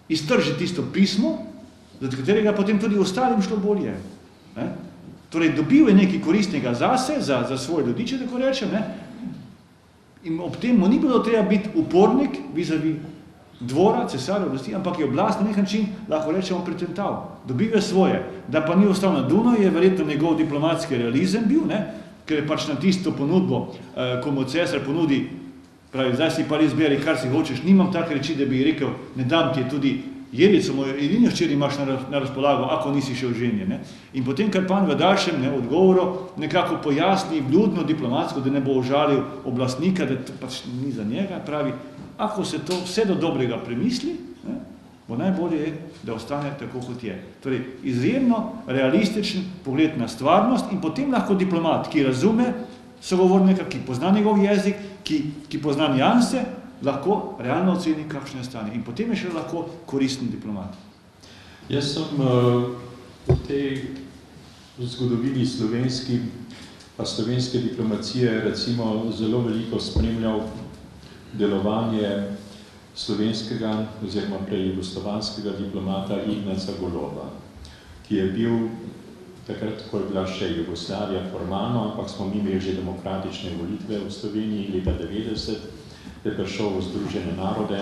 iztrži tisto pismo, zaradi katerega potem tudi ostalim šlo bolje. Torej, dobil je nekaj koristnega zase, za svoje ljudi, če tako rečem, in ob tem mu ni bilo treba biti upornik vis-a-vis dvora, cesarja oblasti, ampak je oblast na nek način, lahko rečemo, pretental. Dobil je svoje. Da pa ni ostal na Dunaju, je verjetno njegov diplomatski realizem bil, ker je pač na tisto ponudbo, ko mu cesar ponudi, pravi, zdaj si pa izberi, kar si hočeš, nimam take reči, da bi rekel, ne dam ti je tudi Jerico, mojo edino hčer imaš na razpolago, ako nisi še oženjen. In potem Krpan v daljšem odgovoru nekako pojasni vljudno diplomatsko, da ne bo užalil oblastnika, da to pač ni za njega, pravi, ako se to vse do dobrega premisli, bo najbolje je, da ostane tako, kot je. Torej, izjemno realističen pogled na stvarnost in potem lahko diplomat, ki razume sogovornika, ki pozna njegov jezik, ki pozna nijanse, lahko realno oceni, kakšno je stanje. In potem je še lahko koristen diplomat. Jaz sem v tej zgodovini slovenske diplomacije recimo zelo veliko spremljal delovanje slovenskega oziroma prej jugoslovanskega diplomata Ignaca Goloba, ki je bil takrat, ko je bila še Jugoslavija formalno, ampak smo mi imeli že demokratične volitve v Sloveniji leta 90, je prišel v Združene narode,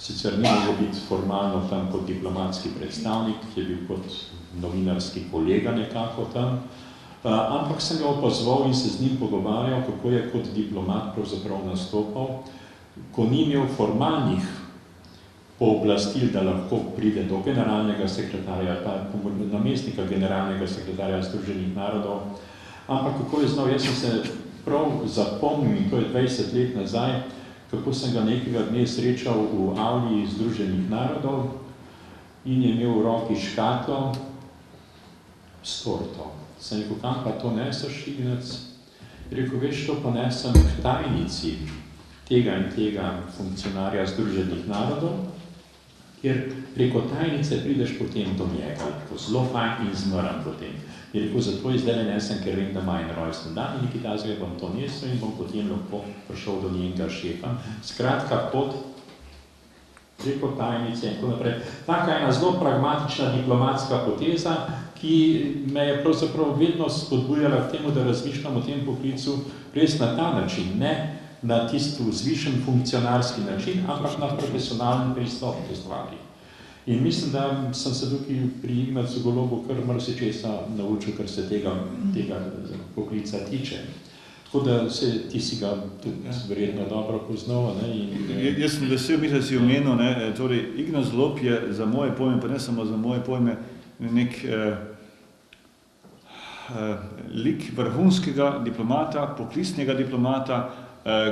sicer ni mogel biti formalno tam kot diplomatski predstavnik, je bil kot novinarski kolega nekako tam, ampak sem ga opazval in se z njim pogovarjal, kako je kot diplomat pravzaprav nastopal ko ni imel formalnih pooblastil, da lahko pride do generalnega sekretarja, pa namestnika generalnega sekretarja Združenih narodov. Ampak kako je znal, jaz sem se prav zapomnil, in to je 20 let nazaj, kako sem ga nekega dne srečal v avli Združenih narodov in je imel v roki škatlo s torto. Sem rekel, kam pa to neseš, Ignec? Rekel, veš, to pa nesem k tajnici tega in tega funkcionarja Združenih narodov, kjer preko tajnice prideš potem do njega. Zelo fajn in zmrn potem. Je rekel, zato je zdaj nesem, ker vem, da ima en rojsten dan in nekaj tazga bom to nesel in bom potem lahko prišel do njenega šefa. Skratka, pod preko tajnice in tako naprej. Taka ena zelo pragmatična diplomatska poteza, ki me je pravzaprav vedno spodbujala k temu, da razmišljam o tem poklicu res na ta način, ne na tisti vzvišen funkcionarski način, ampak na profesionalni pristop do stvari. In mislim, da sem se tukaj pri Ignacu Golobu kar marsičesa naučil, kar se tega poklica tiče. Tako da ti si ga tudi verjetno dobro poznal. Jaz sem vesel, mislim, da si omenil, torej Ignac Golob je za moje pojme, pa ne samo za moje pojme, nek lik vrhunskega diplomata, poklicnega diplomata,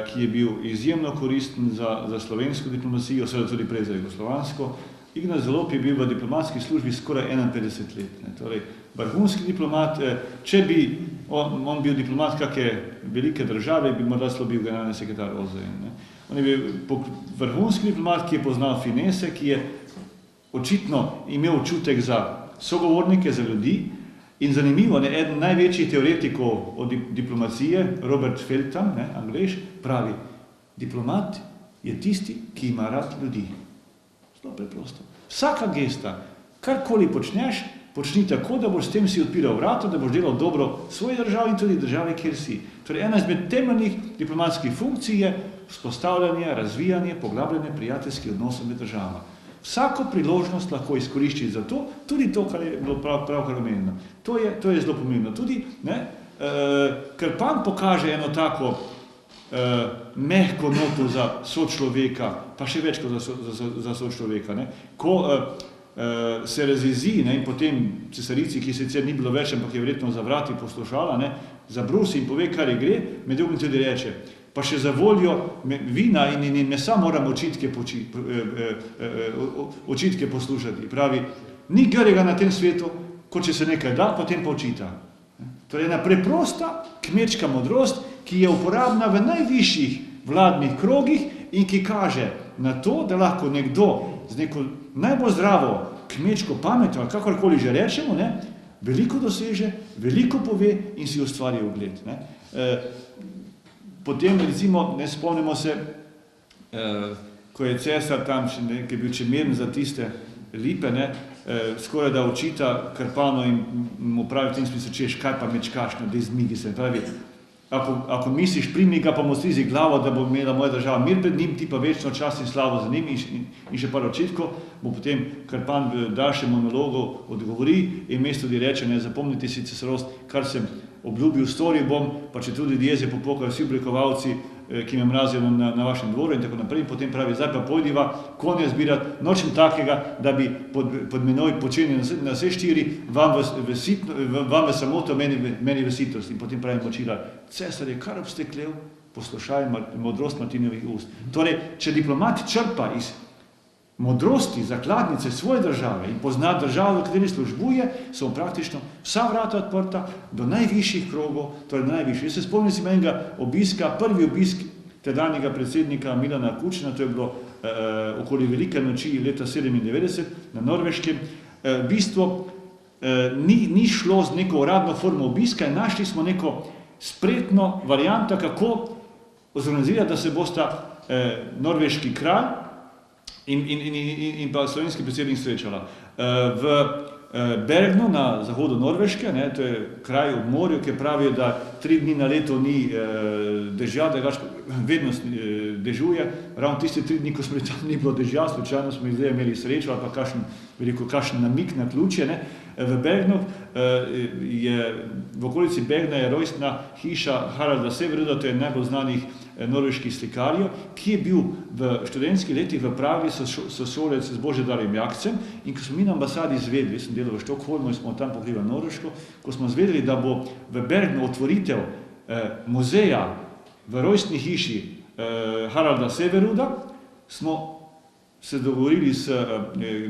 ki je bil izjemno koristen za slovensko diplomacijo, seveda tudi prej za jugoslovansko. Ignac Golob je bil v diplomatski službi skoraj 51 let. Torej, vrhunski diplomat, če bi on bil diplomat kakšne velike države, bi morda celo bil generalni sekretar OZN. On je bil vrhunski diplomat, ki je poznal finese, ki je očitno imel občutek za sogovornike, za ljudi. In zanimivo, eden največjih teoretikov od diplomacije, Robert Feltham, Anglež, pravi, diplomat je tisti, ki ima rad ljudi. Zelo preprosto. Vsaka gesta, karkoli počneš, počni tako, da boš s tem si odpiral vrata, da boš delal dobro svoji državi in tudi državi, kjer si. Torej, ena izmed temeljnih diplomatskih funkcij je vzpostavljanje, razvijanje, poglabljanje prijateljskih odnosov med državama. Vsako priložnost lahko izkorišči za to, tudi to, kar je bilo pravkar omenjeno. To je zelo pomembno. Tudi, Krpan pokaže eno tako mehko noto za sočloveka, pa še več kot za sočloveka. Ko se razjezi in potem cesarici, ki sicer ni bilo več, ampak je verjetno za vrati poslušala, zabrusi in pove, kar je gre, med drugim tudi reče, pa še za voljo vina in mesa moram očitke poslušati. Pravi, ni gorega na tem svetu, kot če se nekaj da, potem pa očita. Torej, ena preprosta kmečka modrost, ki je uporabna v najvišjih vladnih krogih in ki kaže na to, da lahko nekdo z neko najbolj zdravo kmečko pametjo, ali kakorkoli že rečemo, veliko doseže, veliko pove in si ustvari ugled. Potem, recimo, spomnimo se, ko je cesar tam, ki je bil čemeren za tiste lipe, skoraj da očita Krpano in mu pravi v tem smislu, češ, kaj pa mečkaš, da izmigi se. Pravi, ako misliš, primi ga, pa mu strizi glavo, da bo imela moja država mir pred njim, ti pa večno čast in slavo za njim in še par očitkov, bo potem Krpan v daljšem monologu odgovori in mesto tudi reče, zapomnite si cesarost, kar sem obljubil, storil bom, pa če tudi jeze popokajo vsi oblikovalci, ki me mrazijo na vašem dvoru in tako naprej. In potem pravi, zdaj pa pojdiva konje zbirati, nočem takega, da bi pod menoj počeli na vse štiri, vam v samoto, meni v sitost. In potem pravi močila, cesar je kar obsteklel, poslušaj modrost Martinovih ust. Torej, če diplomat črpa iz modrosti, zakladnice svoje države in pozna državo, v kateri službuje, so praktično vsa vrata odprta do najvišjih krogov, torej do najvišjih. Jaz se spomnim si enega obiska, prvi obisk tedanjega predsednika Milana Kučana, to je bilo okoli Velike noči leta 1997 na Norveškem. V bistvu ni šlo z neko uradno formo obiska in našli smo neko spretno varianto, kako organizirati, da se bosta norveški kralj in pa slovenski predsednik srečala. V Bergnu na zahodu Norveške, to je kraj ob morju, ki pravijo, da 3 dni na leto ni dežja, da vedno dežuje. Ravno tiste 3 dni, ko smo tam, ni bilo dežja, slučajno smo imeli srečo ali pa kakšen namik na ključje. V Bergnu v okolici Bergna je rojstna hiša Haralda Severda, to je najbolj znanih norveških slikarjev, ki je bil v študentskih letih v Pragi sošolec z Božidarjem Jakcem in ko smo mi na ambasadi izvedeli, sem delal v Štokholmu in smo tam pokrivali Norveško, ko smo izvedeli, da bo v Bergenu otvoritev muzeja v rojstni hiši Haralda Severuda, smo se dogovorili s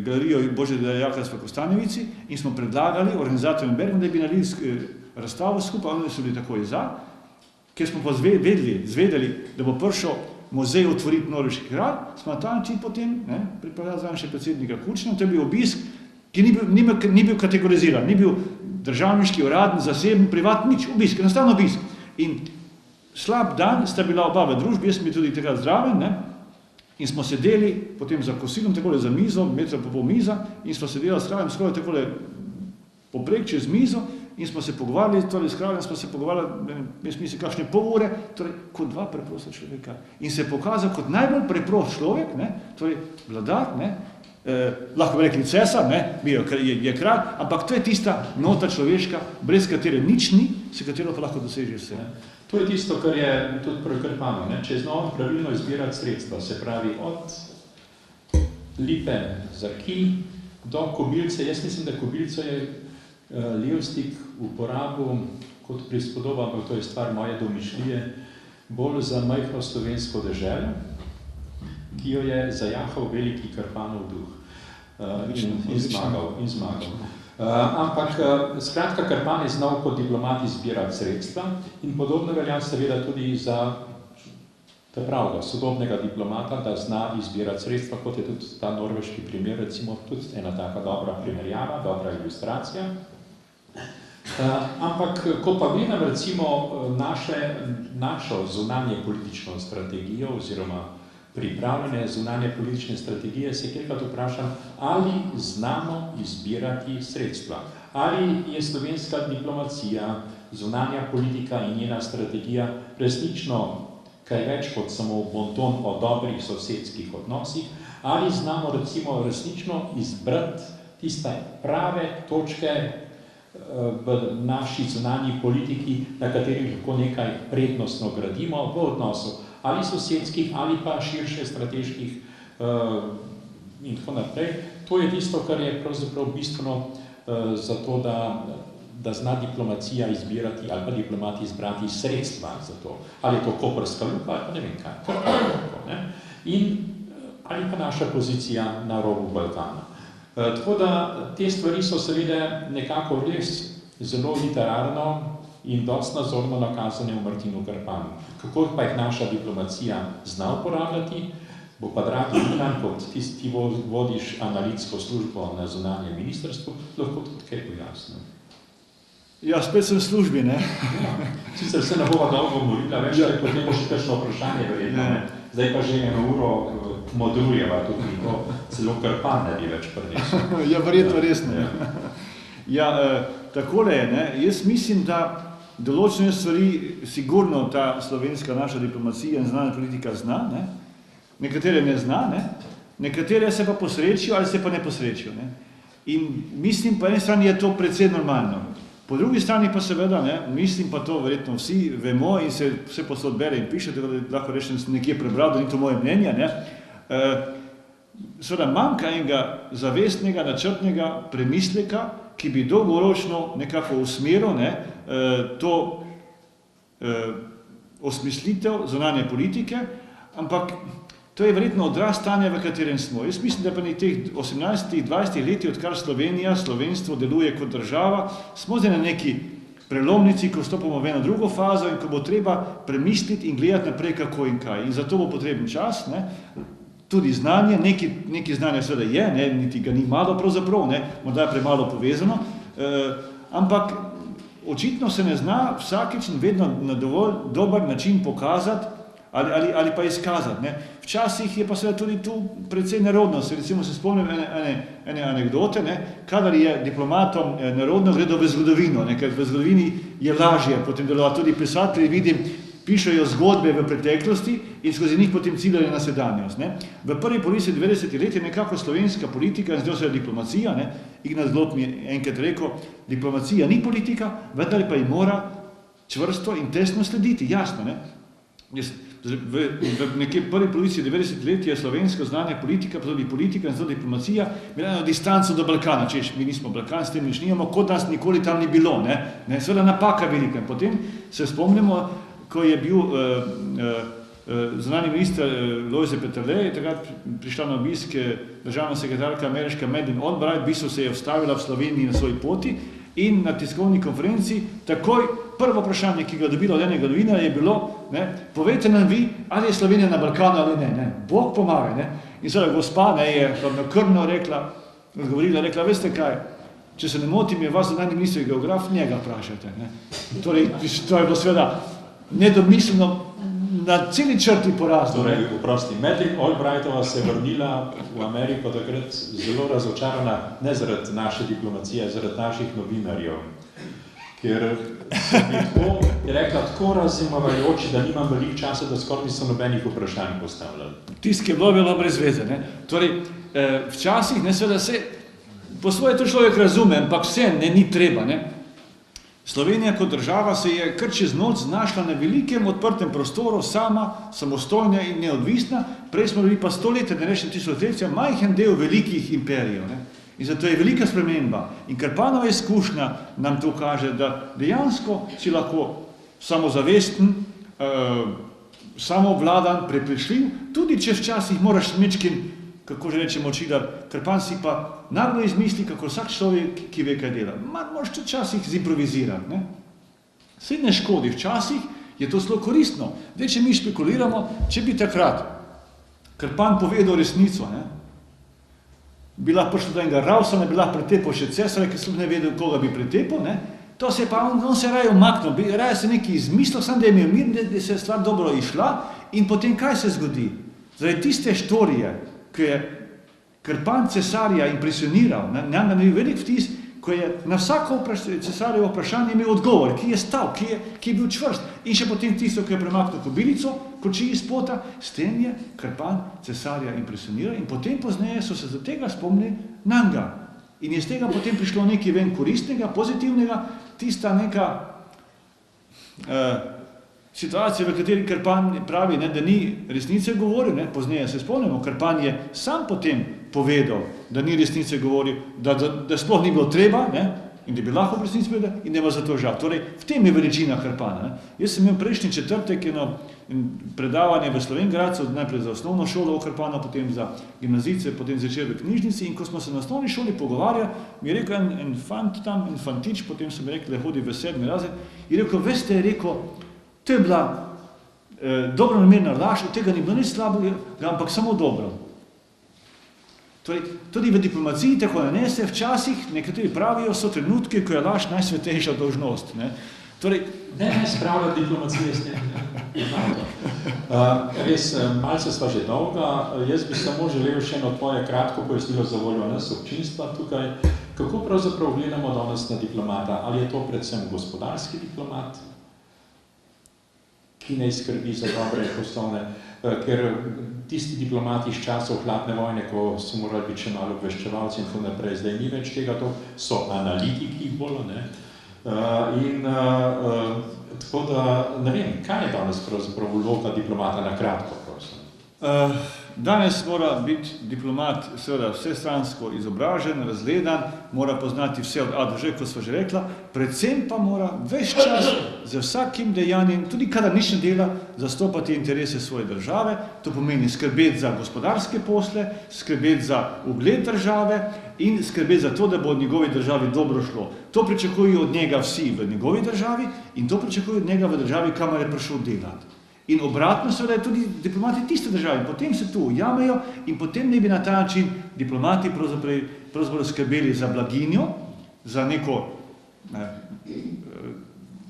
galerijo Božidarja Jakca v Kostanjevici in smo predlagali organizatorjem Bergenu, da bi naredili razstavo skupaj, oni so bili takoj za, ker smo pa zvedeli, da bo prišel muzej otvoriti norveški kralj, smo na ta način potem pripravljali za našega predsednika Kučana, to je bil obisk, ki ni bil kategoriziran, ni bil državniški, uradni, zaseben, privatni, nič, obisk, enostavno obisk. In slab dan sta bila oba v družbi, jaz sem bil tudi takrat zraven, in smo sedeli potem za kosilom, takole za mizo, metra po pol miza, in smo sedeli s kraljem skoraj takole poprek čez mizo, in smo se pogovarjali, torej s kraljem smo se pogovarjali, jaz mislim, kakšne pol ure, torej kot dva preprosta človeka. In se je pokazal kot najbolj preprost človek, torej vladar, lahko bi rekli cesar, je kralj, ampak to je tista nota človeška, brez katere nič ni, s katero pa lahko doseže vse. To je tisto, kar je tudi prekrpano. Če znamo pravilno izbirati sredstva, se pravi od lipe za kij do kobilce. Jaz mislim, da kobilco je Levstik uporabil kot prispodoba, ampak to je stvar moje domišljije, bolj za majhno slovensko deželo, ki jo je zajahal veliki Krpanov duh in zmagal. Ampak skratka, Krpan je znal kot diplomat izbirati sredstva in podobno velja seveda tudi za sodobnega diplomata, da zna izbirati sredstva, kot je tudi ta norveški primer, recimo tudi ena taka dobra primerjava, dobra ilustracija. Ampak, ko pa gledam recimo našo zunanje politično strategijo oziroma pripravljene zunanje politične strategije, se kjerkrat vprašam, ali znamo izbirati sredstva. Ali je slovenska diplomacija, zunanja politika in njena strategija resnično kaj več kot samo bonton o dobrih sosedskih odnosih, ali znamo recimo resnično izbrati tiste prave točke v naši zunanji politiki, na katerih lahko nekaj prednostno gradimo v odnosu ali sosedskih, ali pa širše strateških in tako naprej. To je tisto, kar je pravzaprav bistveno za to, da zna diplomacija izbirati ali pa diplomati izbrati sredstva za to. Ali je to koprska luka ali pa ne vem kaj. In ali pa naša pozicija na robu Balkana. Tako da te stvari so seveda nekako res zelo literarno in dosti nazorno nakazane v Martinu Krpanu. Kako pa jih naša diplomacija zna uporabljati, bo pa dragi Milan, kot ti vodiš analitsko službo na zunanjem ministrstvu, lahko tudi kaj pojasnim. Ja, spet sem v službi, Ja, sicer se ne bova dolgo morila, več, potem bo še kakšno vprašanje verjetno. Zdaj pa že eno uro modrujeva tudi, ko celo Krpan ne bi več prinesel. Ja, verjetno resno. Ja, takole je, jaz mislim, da določene stvari sigurno ta slovenska naša diplomacija in znana politika zna, nekatere ne zna, nekatere se pa posrečijo ali se pa ne posrečijo. In mislim, po eni strani je to precej normalno. Po drugi strani pa seveda, mislim pa to verjetno vsi vemo in se vse posod bere in piše, tako da lahko rečem, sem nekje prebral, da ni to moje mnenje, seveda manjka enega zavestnega, načrtnega premisleka, ki bi dolgoročno nekako usmeril to osmislitev zunanje politike, ampak to je verjetno odraz stanja, v katerem smo. Jaz mislim, da pa na teh 18-20 letih, odkar Slovenija, slovenstvo deluje kot država, smo zdaj na neki prelomnici, ko vstopamo v eno drugo fazo in ko bo treba premisliti in gledati naprej kako in kaj. In zato bo potreben čas, tudi znanje, neki znanja seveda je, niti ga ni malo pravzaprav, morda je premalo povezano, ampak očitno se ne zna vsakič in vedno na dovolj dober način pokazati ali pa izkazati. Včasih je pa seveda tudi tu precej nerodnost. Recimo se spomnim ene anekdote, kadar je diplomatom nerodno, gredo v zgodovino, ker v zgodovini je lažje potem delovati. Tudi pisatelji, vidim, pišejo zgodbe v preteklosti in skozi njih potem ciljajo na sedanjost. V prvi polovici 90. let je nekako slovenska politika in z njo seveda diplomacija, Ignaz Zlot mi je enkrat rekel, diplomacija ni politika, vendar pa ji mora čvrsto in tesno slediti, jasno. Jaz v nekje prvi polovici 90 let je slovenska znanja politika, pa tudi politika in tudi diplomacija imela eno distanco do Balkana, češ, mi nismo Balkan, s tem nič nimamo, kot nas nikoli tam ni bilo, ne, seveda napaka velika. Potem se spomnimo, ko je bil zunanji minister Lojze Peterle, je takrat prišla na obisk državna sekretarka ameriška Madeleine Albright, v bistvu se je vstavila v Sloveniji na svoji poti in na tiskovni konferenci takoj prvo vprašanje, ki ga je dobila od enega novinarja, je bilo, ne, povejte nam vi, ali je Slovenija na Balkanu ali ne, Bog pomaga, ne. In seveda gospa, ne, je hladnokrvno rekla, veste kaj, če se ne motim, je vas zunanji minister geograf, njega vprašajte, ne. Torej, to je bilo seveda nedomisleno na celi črti porazno. Torej, oprosti, Madeleine Albrightova se je vrnila v Ameriko takrat zelo razočarana, ne zaradi naše diplomacije, zaradi naših novinarjev. Ker se mi je rekla tako razumavajoči, da nimam veliko časa, da skoraj niso nobenih vprašanj postavljali. Tisti, ki je bilo brez veze, ne. Torej, včasih, ne, seveda se, po svoje to človek razume, ampak vse ni treba, ne. Slovenija kot država se je kar čez noč znašla na velikem odprtem prostoru, sama, samostojna in neodvisna, prej smo bili pa stoletja, ne rečem tisočletja, majhen del velikih imperijev, ne. In zato je velika sprememba. In Krpanova izkušnja nam to kaže, da dejansko si lahko samozavesten, samovladan, prepričljiv, tudi če včasih moraš mečkin, kako že rečemo očidar, Krpan si pa naglo izmisli, kako vsak človek, ki ve, kaj dela. Moraš tudi včasih zimprovizirati, ne? Saj ne škodi, včasih je to zelo koristno. Zdaj, če mi špekuliramo, če bi takrat Krpan povedal resnico, ne? Bi lahko prišlo do enega Ravsana, bi lahko pretepal še cesarja, ki sem ne vedel, koga bi pretepal, ne? To se pa, on se raje umaknil, raje se nekaj izmislil, sam da je imel mir, da se je stvar dobro išla in potem kaj se zgodi? Zaradi tiste štorije, ki je Krpan cesarja impresioniral, nam je velik vtis, ko je na vsako cesarjevo vprašanje imel odgovor, ki je stal, ki je bil čvrst in še potem tisto, ki je premaknil kobilico, koči iz pota, s tem je Krpan cesarja impresioniral in potem pozneje so se za tega spomnili nanga. In iz tega potem prišlo nekaj ven koristnega, pozitivnega, tista neka situacija, v kateri Krpan pravi, ne, da ni resnice govoril, ne, pozneje se spomnimo, Krpan je sam potem povedal, da ni resnice govoril, da sploh ni bilo treba, ne, in da bi lahko resnice povedal in da ima za to žal. Torej, v tem je veličina Krpana. Ne. Jaz sem imel prejšnji četrtek eno predavanje v Slovenj Gradcu, najprej za osnovno šolo o Krpanu, potem za gimnazijce, potem začel v knjižnici in ko smo se na osnovni šoli pogovarjali, mi je rekel en fant tam, en fantič, potem sem rekel, da hodi v 7. razred, je rekel, veste, je rekel, to je bila dobronamerna laž, od tega ni bilo nič slabega, ampak samo dobro. Torej, tudi v diplomaciji tako ne se včasih, nekateri pravijo, so trenutki, ko je laž najsvetejša dolžnost. Ne? Torej, ne spravljati diplomacije s tem. Res, malce sva že dolga, jaz bi samo želel še eno tvoje kratko pojasnilo za voljo nas občinstva tukaj. Kako pravzaprav gledamo danes na diplomata? Ali je to predvsem gospodarski diplomat, ki ne skrbi za dobre poslovne, ker tisti diplomati iz časov hladne vojne, ko so morali biti še malo obveščevalci in tako naprej, zdaj ni več tega, to so analitiki bolj, ne? Tako da, ne vem, kaj je danes pravzaprav vloga diplomata na kratko, prosim? Danes mora biti diplomat seveda vsestransko izobražen, razgledan, mora poznati vse od A do Ž, kot sva že rekla, predvsem pa mora ves čas z vsakim dejanjem, tudi kadar nič ne dela, zastopati interese svoje države, to pomeni skrbeti za gospodarske posle, skrbeti za ugled države in skrbeti za to, da bo od njegovi državi dobro šlo. To pričakujejo od njega vsi v njegovi državi in to pričakujejo od njega v državi, kamor je prišel delati. In obratno seveda je tudi diplomati tiste države, potem se tu ujamejo in potem ne bi na ta način diplomati pravzaprav skrbeli za blaginjo, za neko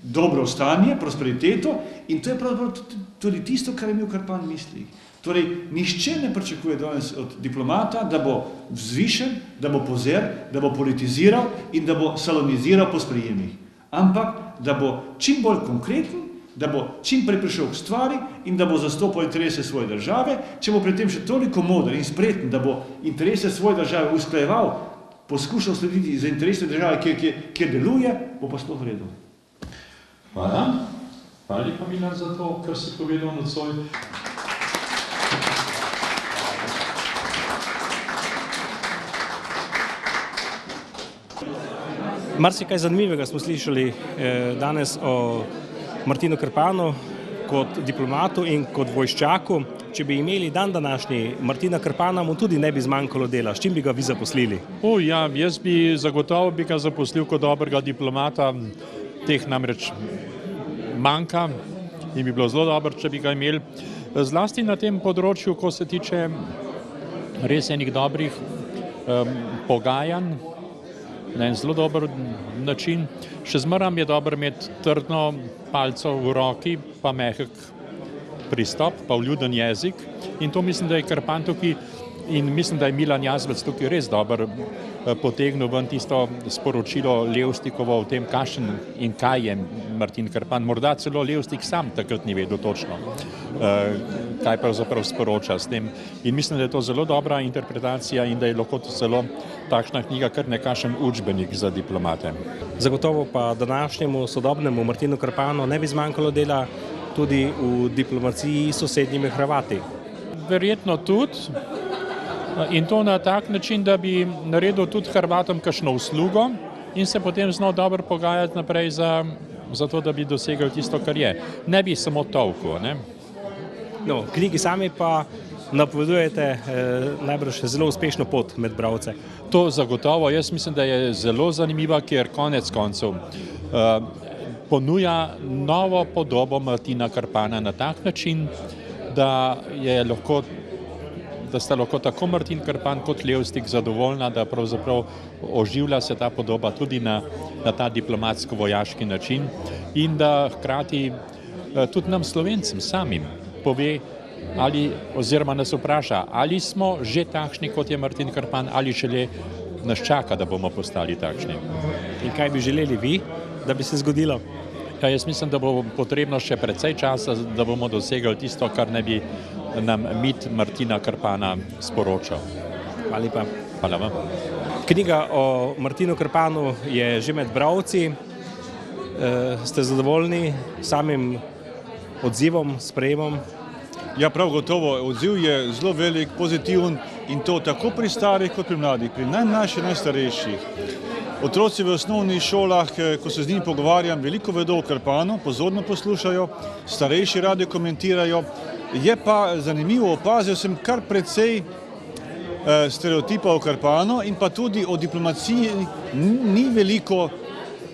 dobro stanje, prosperiteto in to je pravzaprav tudi tisto, kar je imel Krpan misli. Torej, nišče ne pričakuje danes od diplomata, da bo vzvišen, da bo pozer, da bo politiziral in da bo saloniziral po sprejemih, ampak da bo čim bolj konkreten, da bo čim prej prišel k stvari in da bo zastopal interese svoje države, če bo pri tem še toliko moder in spreten, da bo interese svoje države usklajeval, poskušal slediti za interese države, kjer deluje, bo pa sploh v redu. Hvala. Hvala lepa, Milan, za to, kar si povedal nocoj. Marsikaj zanimivega smo slišali danes o Martinu Krpanu kot diplomatu in kot vojščaku. Če bi imeli dan današnji Martina Krpana, mu tudi ne bi zmanjkalo dela. S čim bi ga vi zaposlili? Ja, jaz bi zagotovo bi ga zaposlil kot dobrega diplomata, teh namreč manjka in bi bilo zelo dobro, če bi ga imeli. Zlasti na tem področju, ko se tiče res enih dobrih pogajanj, na en zelo dober način. Še zmeraj je dobro imeti trdno palco v roki, pa mehek pristop, pa vljuden jezik. In to mislim, da je Krpan tukaj in mislim, da je Milan Jazbec tukaj res dobro potegnil ven tisto sporočilo Levstikovo o tem, kakšen in kaj je Martin Krpan. Morda celo Levstik sam takrat ni vedel točno, kaj pravzaprav sporoča s tem. In mislim, da je to zelo dobra interpretacija in da je lahko celo takšna knjiga kar nekakšen učbenik za diplomate. Zagotovo pa današnjemu sodobnemu Martinu Krpanu ne bi zmanjkalo dela tudi v diplomaciji s sosednjimi Hrvati. Verjetno tudi. In to na tak način, da bi naredil tudi Hrvatom kakšno uslugo in se potem znal dobro pogajati naprej za to, da bi dosegel tisto, kar je. Ne bi samo tolkel, ne? No, v knjigi sami pa napovedujete najbrž zelo uspešno pot med bralce. To zagotovo. Jaz mislim, da je zelo zanimiva, ker konec koncev ponuja novo podobo Martina Krpana na tak način, da sta lahko tako Martin Krpan kot Levstik zadovoljna, da pravzaprav oživlja se ta podoba tudi na ta diplomatsko-vojaški način in da hkrati tudi nam Slovencem samim pove, oziroma nas vpraša, ali smo že takšni, kot je Martin Krpan, ali šele nas čaka, da bomo postali takšni. In kaj bi želeli vi, da bi se zgodilo? Ja, jaz mislim, da bo potrebno še precej časa, da bomo dosegli tisto, kar ne bi nam mit Martina Krpana sporočal. Hvala lepa. Hvala vam. Knjiga o Martinu Krpanu je že med bralci. Ste zadovoljni samim odzivom, sprejemom? Ja, prav gotovo. Odziv je zelo velik, pozitiven in to tako pri starih kot pri mladih, pri najmlajših, najstarejših. Otroci v osnovnih šolah, ko se z njimi pogovarjam, veliko vedo o Krpanu, pozorno poslušajo, starejši radi komentirajo. Je pa zanimivo, opazil sem kar precej stereotipa o Krpanu in pa tudi o diplomaciji ni veliko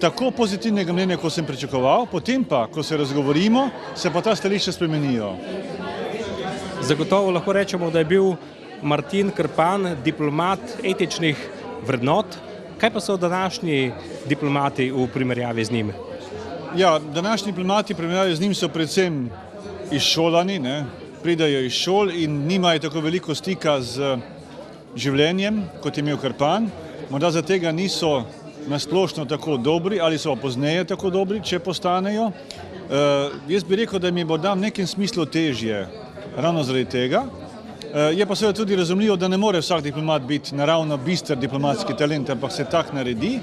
tako pozitivnega mnenja, kot sem pričakoval, potem pa, ko se razgovorimo, se pa ta stališča spremenijo. Zagotovo lahko rečemo, da je bil Martin Krpan diplomat etičnih vrednot. Kaj pa so današnji diplomati v primerjavi z njim? Ja, današnji diplomati v primerjavi z njim so predvsem izšolani, pridajo iz šol in nimajo tako veliko stika z življenjem, kot je imel Krpan. Morda za tega niso nasplošno tako dobri ali so pozneje tako dobri, če postanejo. Jaz bi rekel, da mi je morda v nekem smislu težje ravno zaradi tega. Je pa seveda tudi razumljivo, da ne more vsak diplomat biti naravno bister diplomatski talent, ampak se tak naredi.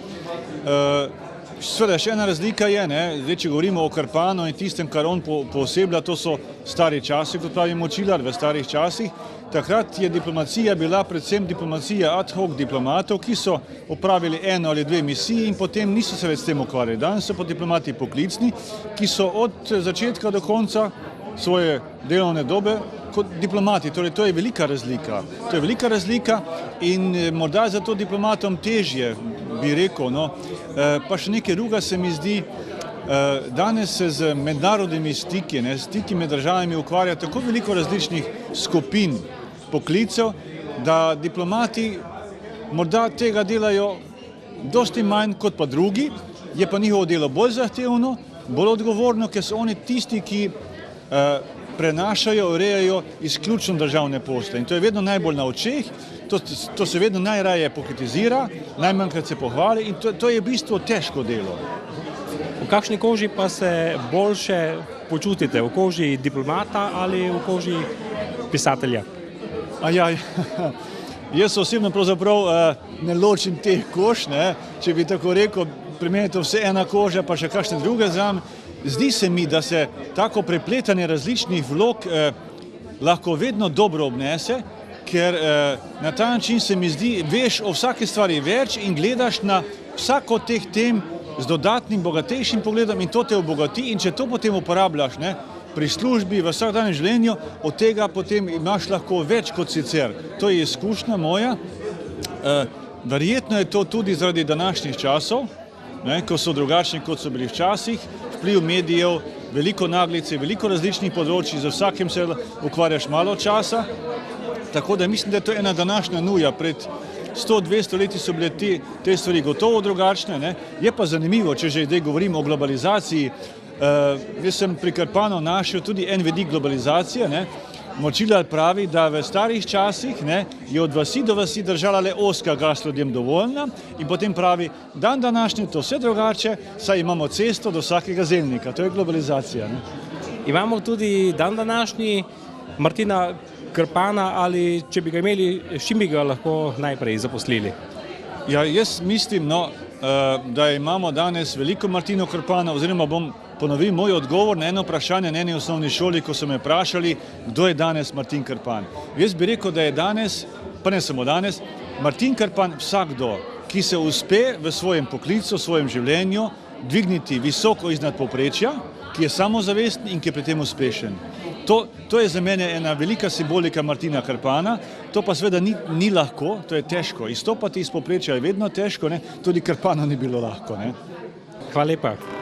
Seveda, še ena razlika je, zdaj, če govorimo o Krpanu in tistem, kar on pooseblja, to so stari časi, kot pravi Močilar, v starih časih. Takrat je diplomacija bila predvsem diplomacija ad hoc diplomatov, ki so opravili eno ali dve misiji in potem niso se več s tem ukvarjali. Danes so pa diplomati poklicni, ki so od začetka do konca svoje delovne dobe kot diplomati. Torej, to je velika razlika. To je velika razlika in morda je zato diplomatom težje, bi rekel. Pa še nekaj druga se mi zdi, danes se z mednarodnimi stiki, stiki med državami ukvarja tako veliko različnih skupin poklicev, da diplomati morda tega delajo dosti manj kot pa drugi, je pa njihovo delo bolj zahtevno, bolj odgovorno, ker so oni tisti, ki prenašajo, urejajo izključno državne posle. In to je vedno najbolj na očeh, to se vedno najraje pokritizira, najmanjkrat se pohvali in to je v bistvu težko delo. V kakšni koži pa se boljše počutite? V koži diplomata ali v koži pisatelja? Jaz osebno pravzaprav ne ločim teh kož, če bi tako rekel, pri meni je to vse ena koža, pa še kakšne druge zraven. zdi se mi, da se tako prepletanje različnih vlog lahko vedno dobro obnese, ker na ta način se mi zdi, veš o vsaki stvari več in gledaš na vsako od teh tem z dodatnim, bogatejšim pogledom in to te obogati in če to potem uporabljaš, ne, pri službi, v vsakdanjem življenju, od tega potem imaš lahko več kot sicer. To je izkušnja moja. Verjetno je to tudi zaradi današnjih časov, ne, ko so drugačni, kot so bili včasih, vpliv medijev, veliko naglice, veliko različnih področij, za vsakim se ukvarjaš malo časa, tako da mislim, da je to ena današnja nuja. Pred 100-200 leti so bile te stvari gotovo drugačne, ne. Je pa zanimivo, če že zdaj govorim o globalizaciji, jaz sem pri Krpanu našel tudi en vidik globalizacije, ne. Močilar pravi, da v starih časih, ne, je od vasi do vasi držala le ozka gas ljudem dovoljna in potem pravi, dan današnji to vse drugače, saj imamo cesto do vsakega zelnika. To je globalizacija. Ne. Imamo tudi dan današnji Martina Krpana, ali če bi ga imeli, s čim bi ga lahko najprej zaposlili? Ja, jaz mislim, da imamo danes veliko Martino Krpana, oziroma bom ponovil moj odgovor na eno vprašanje na eni osnovni šoli, ko so me vprašali, kdo je danes Martin Krpan. Jaz bi rekel, da je danes, pa ne samo danes, Martin Krpan vsakdo, ki se uspe v svojem poklicu, v svojem življenju dvigniti visoko iznad povprečja, ki je samozavesten in ki je pri tem uspešen. To je za mene ena velika simbolika Martina Krpana, to pa seveda ni lahko, to je težko. Izstopati iz povprečja je vedno težko, ne? Tudi Krpanu ni bilo lahko. Ne? Hvala lepa.